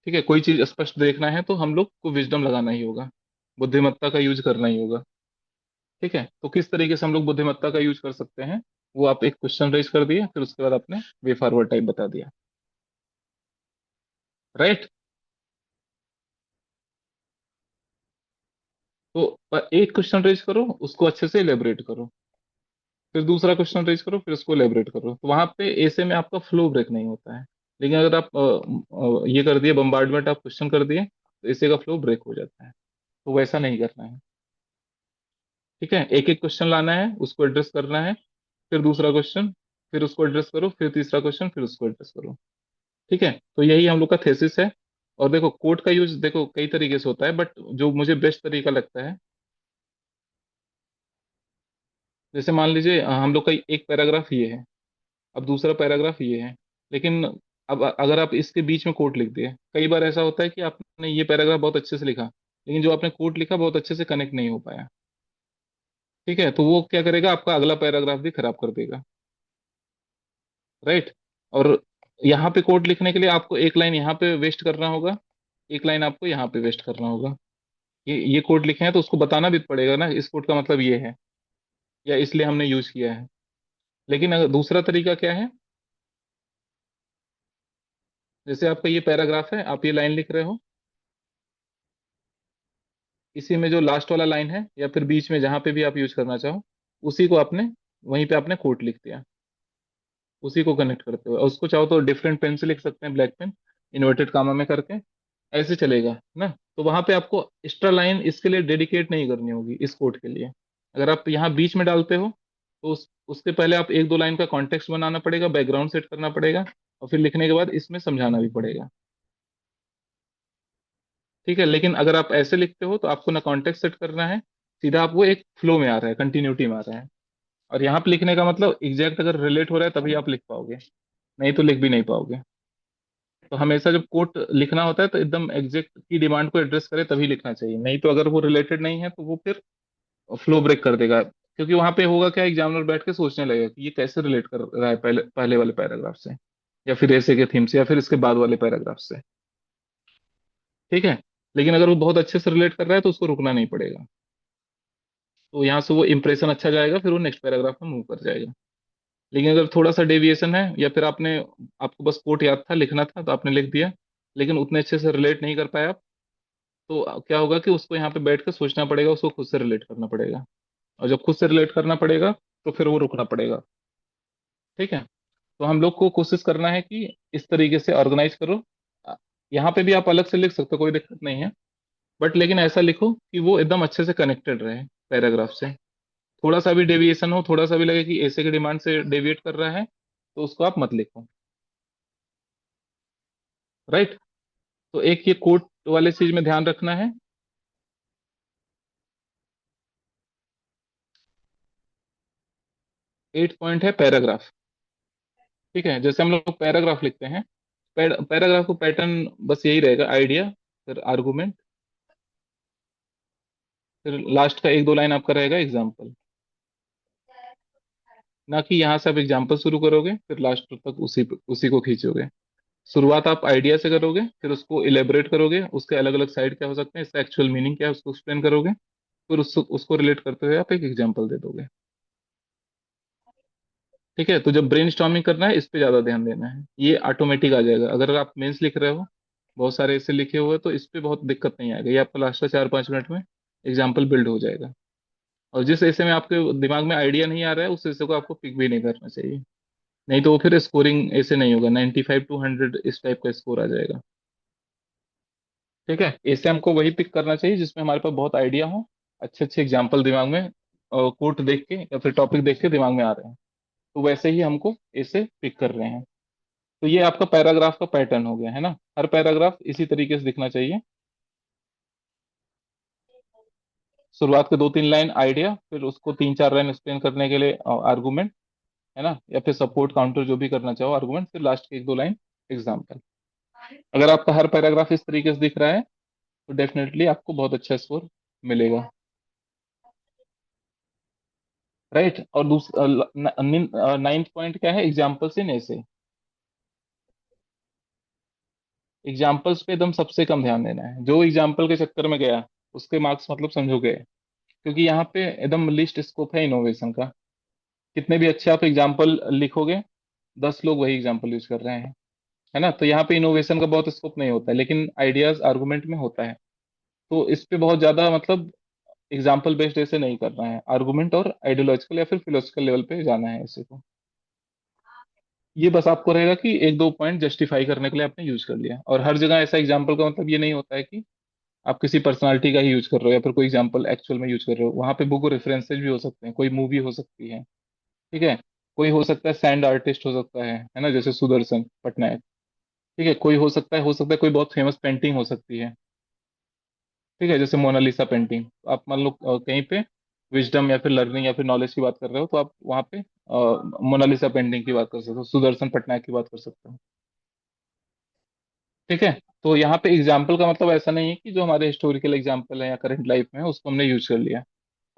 ठीक है, कोई चीज स्पष्ट देखना है तो हम लोग को विजडम लगाना ही होगा, बुद्धिमत्ता का यूज करना ही होगा। ठीक है, तो किस तरीके से हम लोग बुद्धिमत्ता का यूज कर सकते हैं, वो आप एक क्वेश्चन रेज कर दिए, फिर उसके बाद आपने वे फॉरवर्ड टाइप बता दिया। राइट। तो एक क्वेश्चन रेज करो, उसको अच्छे से इलेबोरेट करो, फिर दूसरा क्वेश्चन रेज करो, फिर उसको इलेबोरेट करो, तो वहां पे ऐसे में आपका फ्लो ब्रेक नहीं होता है। लेकिन अगर आप ये कर दिए बम्बार्डमेंट, आप क्वेश्चन कर दिए, तो ऐसे का फ्लो ब्रेक हो जाता है। तो वैसा नहीं करना है। ठीक है, एक एक क्वेश्चन लाना है, उसको एड्रेस करना है, फिर दूसरा क्वेश्चन, फिर उसको एड्रेस करो, फिर तीसरा क्वेश्चन, फिर उसको एड्रेस करो। ठीक है, तो यही हम लोग का थेसिस है। और देखो कोड का यूज देखो कई तरीके से होता है, बट जो मुझे बेस्ट तरीका लगता है, जैसे मान लीजिए हम लोग का एक पैराग्राफ ये है, अब दूसरा पैराग्राफ ये है, लेकिन अब अगर आप इसके बीच में कोट लिख दिए, कई बार ऐसा होता है कि आपने ये पैराग्राफ बहुत अच्छे से लिखा, लेकिन जो आपने कोट लिखा बहुत अच्छे से कनेक्ट नहीं हो पाया। ठीक है, तो वो क्या करेगा, आपका अगला पैराग्राफ भी खराब कर देगा। राइट। और यहाँ पे कोट लिखने के लिए आपको एक लाइन यहाँ पे वेस्ट करना होगा, एक लाइन आपको यहाँ पे वेस्ट करना होगा। ये कोट लिखे हैं तो उसको बताना भी पड़ेगा ना, इस कोट का मतलब ये है, या इसलिए हमने यूज किया है। लेकिन अगर दूसरा तरीका क्या है, जैसे आपका ये पैराग्राफ है, आप ये लाइन लिख रहे हो, इसी में जो लास्ट वाला लाइन है या फिर बीच में जहां पे भी आप यूज करना चाहो, उसी को आपने वहीं पे आपने कोट लिख दिया, उसी को कनेक्ट करते हुए। और उसको चाहो तो डिफरेंट पेन से लिख सकते हैं, ब्लैक पेन, इन्वर्टेड कामा में करके, ऐसे चलेगा ना। तो वहां पे आपको एक्स्ट्रा लाइन इसके लिए डेडिकेट नहीं करनी होगी इस कोट के लिए। अगर आप यहाँ बीच में डालते हो, तो उसके पहले आप एक दो लाइन का कॉन्टेक्स्ट बनाना पड़ेगा, बैकग्राउंड सेट करना पड़ेगा, और फिर लिखने के बाद इसमें समझाना भी पड़ेगा। ठीक है, लेकिन अगर आप ऐसे लिखते हो तो आपको ना कॉन्टेक्स्ट सेट करना है, सीधा आप वो एक फ्लो में आ रहा है, कंटिन्यूटी में आ रहा है। और यहाँ पे लिखने का मतलब एग्जैक्ट अगर रिलेट हो रहा है तभी आप लिख पाओगे, नहीं तो लिख भी नहीं पाओगे। तो हमेशा जब कोट लिखना होता है तो एकदम एग्जैक्ट की डिमांड को एड्रेस करे तभी लिखना चाहिए, नहीं तो अगर वो रिलेटेड नहीं है तो वो फिर फ्लो ब्रेक कर देगा। क्योंकि वहां पे होगा क्या, एग्जामिनर बैठ के सोचने लगेगा कि ये कैसे रिलेट कर रहा है पहले पहले वाले पैराग्राफ से, या फिर ऐसे के थीम से, या फिर इसके बाद वाले पैराग्राफ से। ठीक है, लेकिन अगर वो बहुत अच्छे से रिलेट कर रहा है तो उसको रुकना नहीं पड़ेगा, तो यहाँ से वो इंप्रेशन अच्छा जाएगा, फिर वो नेक्स्ट पैराग्राफ में मूव कर जाएगा। लेकिन अगर थोड़ा सा डेविएशन है, या फिर आपको बस कोट याद था, लिखना था तो आपने लिख दिया, लेकिन उतने अच्छे से रिलेट नहीं कर पाया आप, तो क्या होगा कि उसको यहाँ पे बैठ कर सोचना पड़ेगा, उसको खुद से रिलेट करना पड़ेगा। और जब खुद से रिलेट करना पड़ेगा तो फिर वो रुकना पड़ेगा। ठीक है, तो हम लोग को कोशिश करना है कि इस तरीके से ऑर्गेनाइज करो। अ, यहाँ पे भी आप अलग से लिख सकते हो, कोई दिक्कत नहीं है, बट लेकिन ऐसा लिखो कि वो एकदम अच्छे से कनेक्टेड रहे पैराग्राफ से। थोड़ा सा भी डेविएशन हो, थोड़ा सा भी लगे कि ऐसे की डिमांड से डेविएट कर रहा है, तो उसको आप मत लिखो। राइट। तो एक ये कोट वाले चीज में ध्यान रखना है। 8 पॉइंट है पैराग्राफ। ठीक है, जैसे हम लोग पैराग्राफ लिखते हैं, पैराग्राफ को पैटर्न बस यही रहेगा, आइडिया, फिर आर्गुमेंट, फिर लास्ट का एक दो लाइन आपका रहेगा एग्जाम्पल। ना कि यहाँ से आप एग्जाम्पल शुरू करोगे फिर लास्ट तक उसी को खींचोगे। शुरुआत आप आइडिया से करोगे, फिर उसको इलेबोरेट करोगे, उसके अलग अलग साइड क्या हो सकते हैं, इसका एक्चुअल मीनिंग क्या है उसको एक्सप्लेन करोगे, फिर उसको रिलेट करते हुए आप एक एग्जाम्पल दे दोगे। ठीक है, तो जब ब्रेन स्टॉर्मिंग करना है इस पे ज्यादा ध्यान देना है, ये ऑटोमेटिक आ जाएगा। अगर आप मेंस लिख रहे हो, बहुत सारे ऐसे लिखे हुए, तो इस पे बहुत दिक्कत नहीं आएगा, ये आपका लास्ट का 4-5 मिनट में एग्जाम्पल बिल्ड हो जाएगा। और जिस ऐसे में आपके दिमाग में आइडिया नहीं आ रहा है, उस ऐसे को आपको पिक भी नहीं करना चाहिए, नहीं तो वो फिर स्कोरिंग ऐसे नहीं होगा, 95-100 इस टाइप का स्कोर आ जाएगा। ठीक है, ऐसे हमको वही पिक करना चाहिए जिसमें हमारे पास बहुत आइडिया हो, अच्छे अच्छे एग्जाम्पल दिमाग में, कोट देख के या फिर टॉपिक देख के दिमाग में आ रहे हैं, तो वैसे ही हमको ऐसे पिक कर रहे हैं। तो ये आपका पैराग्राफ का पैटर्न हो गया है ना, हर पैराग्राफ इसी तरीके से दिखना चाहिए। शुरुआत के 2-3 लाइन आइडिया, फिर उसको 3-4 लाइन एक्सप्लेन करने के लिए आर्गुमेंट, है ना, या फिर सपोर्ट काउंटर जो भी करना चाहो आर्गुमेंट, फिर लास्ट के एक दो लाइन एग्जाम्पल। अगर आपका हर पैराग्राफ इस तरीके से दिख रहा है तो डेफिनेटली आपको बहुत अच्छा स्कोर मिलेगा। राइट। और दूसरा 9th पॉइंट क्या है, एग्जाम्पल से ऐसे। एग्जाम्पल्स पे एकदम सबसे कम ध्यान देना है। जो एग्जाम्पल के चक्कर में गया उसके मार्क्स मतलब समझो गए, क्योंकि यहाँ पे एकदम लिस्ट स्कोप है इनोवेशन का। कितने भी अच्छे आप एग्जाम्पल लिखोगे, 10 लोग वही एग्जाम्पल यूज कर रहे हैं, है ना। तो यहाँ पे इनोवेशन का बहुत स्कोप नहीं होता है, लेकिन आइडियाज आर्गुमेंट में होता है। तो इस पे बहुत ज्यादा मतलब एग्जाम्पल बेस्ड ऐसे नहीं करना है, आर्गुमेंट और आइडियोलॉजिकल या फिर फिलोसफिकल लेवल पे जाना है इसे को। ये बस आपको रहेगा कि एक दो पॉइंट जस्टिफाई करने के लिए आपने यूज कर लिया, और हर जगह ऐसा एग्जाम्पल का मतलब ये नहीं होता है कि आप किसी पर्सनालिटी का ही यूज कर रहे हो या फिर कोई एग्जाम्पल एक्चुअल में यूज कर रहे हो। वहां पे बुक रेफरेंसेज भी हो सकते हैं, कोई मूवी हो सकती है, ठीक है। कोई हो सकता है सैंड आर्टिस्ट हो सकता है ना, जैसे सुदर्शन पटनायक, ठीक है। कोई हो सकता है कोई बहुत फेमस पेंटिंग हो सकती है, ठीक है, जैसे मोनालिसा पेंटिंग। आप मान लो कहीं पे विजडम या फिर लर्निंग या फिर नॉलेज की बात कर रहे हो, तो आप वहाँ पे मोनालिसा पेंटिंग की बात कर सकते हो, सुदर्शन पटनायक की बात कर सकते हो, ठीक है। तो यहाँ पे एग्जाम्पल का मतलब ऐसा नहीं है कि जो हमारे हिस्टोरिकल एग्जाम्पल है या करंट लाइफ में है उसको हमने यूज कर लिया।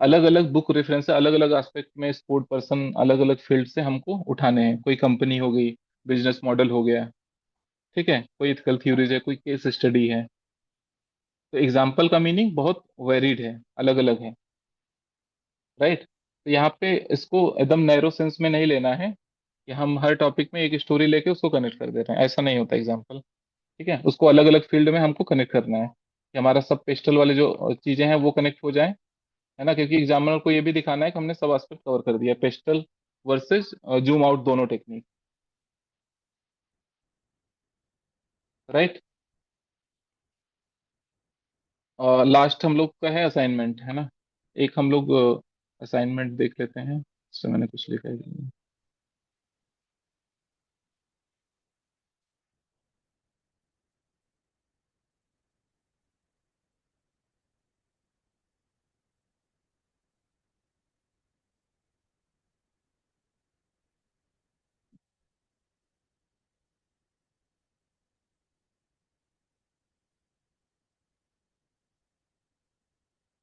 अलग अलग बुक रेफरेंस, अलग अलग एस्पेक्ट में स्पोर्ट पर्सन, अलग अलग फील्ड से हमको उठाने हैं। कोई कंपनी हो गई, बिजनेस मॉडल हो गया, ठीक है, कोई इथिकल थ्योरीज है, कोई केस स्टडी है। तो एग्जाम्पल का मीनिंग बहुत वेरिड है, अलग अलग है, राइट। तो यहाँ पे इसको एकदम नैरो सेंस में नहीं लेना है कि हम हर टॉपिक में एक स्टोरी लेके उसको कनेक्ट कर दे रहे हैं, ऐसा नहीं होता एग्जाम्पल, ठीक है। उसको अलग अलग फील्ड में हमको कनेक्ट करना है कि हमारा सब पेस्टल वाले जो चीजें हैं वो कनेक्ट हो जाए, है ना। क्योंकि एग्जामिनर को ये भी दिखाना है कि हमने सब एस्पेक्ट कवर कर दिया, पेस्टल वर्सेस जूम आउट दोनों टेक्निक, राइट। लास्ट हम लोग का है असाइनमेंट, है ना। एक हम लोग असाइनमेंट देख लेते हैं, इससे मैंने कुछ लिखा है कि नहीं।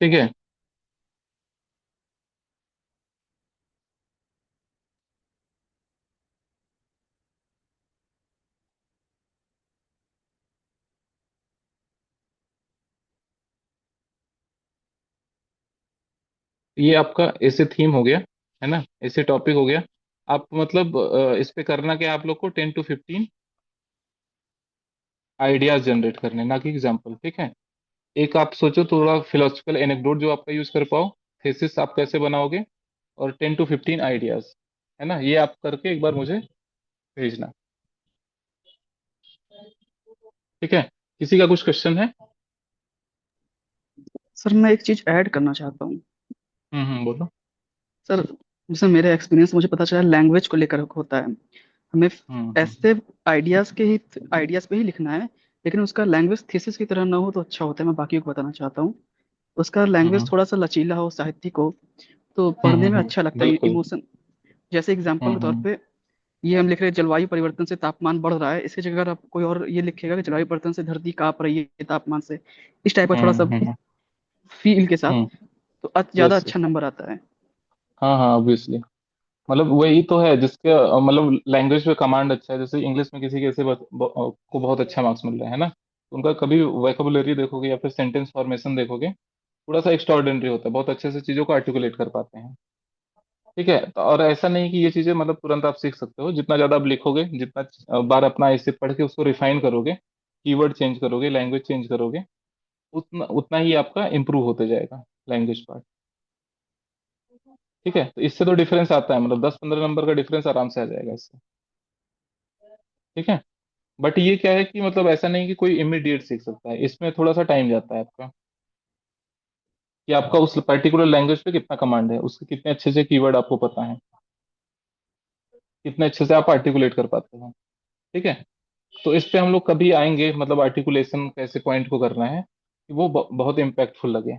ठीक है, ये आपका ऐसे थीम हो गया, है ना, ऐसे टॉपिक हो गया। आप मतलब इस पे करना क्या है, आप लोग को 10 to 15 आइडियाज जनरेट करने, ना कि एग्जाम्पल, ठीक है। एक आप सोचो थोड़ा फिलोसफिकल एनेक्डोट जो आपका यूज कर पाओ, थेसिस आप कैसे बनाओगे, और 10 to 15 आइडियाज, है ना। ये आप करके एक बार मुझे भेजना, ठीक है। किसी का कुछ क्वेश्चन है? सर मैं एक चीज ऐड करना चाहता हूँ। बोलो। सर जैसे मेरे एक्सपीरियंस मुझे पता चला लैंग्वेज को लेकर होता है, हमें हम्म हम्म ऐसे आइडियाज पे ही लिखना है, लेकिन उसका लैंग्वेज थीसिस की तरह ना हो तो अच्छा होता है। मैं बाकियों को बताना चाहता हूँ, उसका हम्म लैंग्वेज थोड़ा सा लचीला हो, साहित्यिक हो, तो पढ़ने में अच्छा लगता है। बिल्कुल। इमोशन, जैसे एग्जाम्पल के तौर हम्म पे ये हम लिख रहे हैं जलवायु परिवर्तन से तापमान बढ़ रहा है, इसकी जगह अगर आप कोई और ये लिखेगा कि जलवायु परिवर्तन से धरती कांप रही है तापमान से, इस टाइप का थोड़ा सा हम्म फील के साथ, हम्म तो ज्यादा यस अच्छा यस। नंबर आता है। हाँ हाँ ऑब्वियसली। मतलब वही तो है जिसके मतलब लैंग्वेज पे कमांड अच्छा है। जैसे इंग्लिश में किसी कैसे को बहुत अच्छा मार्क्स मिल रहा है ना, तो उनका कभी वोकेबुलरी देखोगे या फिर सेंटेंस फॉर्मेशन देखोगे, थोड़ा सा एक्स्ट्राऑर्डिनरी होता है, बहुत अच्छे से चीजों को आर्टिकुलेट कर पाते हैं, ठीक है। तो और ऐसा नहीं कि ये चीजें मतलब तुरंत आप सीख सकते हो, जितना ज्यादा आप लिखोगे, जितना बार अपना ऐसे पढ़ के उसको रिफाइन करोगे, कीवर्ड चेंज करोगे, लैंग्वेज चेंज करोगे, उतना उतना ही आपका इम्प्रूव होते जाएगा लैंग्वेज पार्ट, ठीक है। तो इससे तो डिफरेंस आता है, मतलब 10-15 नंबर का डिफरेंस आराम से आ जाएगा इससे, ठीक है। बट ये क्या है कि मतलब ऐसा नहीं कि कोई इमीडिएट सीख सकता है, इसमें थोड़ा सा टाइम जाता है आपका, कि आपका उस पर्टिकुलर लैंग्वेज पे कितना कमांड है, उसके कितने अच्छे से कीवर्ड आपको पता है, कितने अच्छे से आप आर्टिकुलेट कर पाते हो, ठीक है। तो इस पे हम लोग कभी आएंगे, मतलब आर्टिकुलेशन कैसे पॉइंट को करना है कि वो बहुत इम्पैक्टफुल लगे।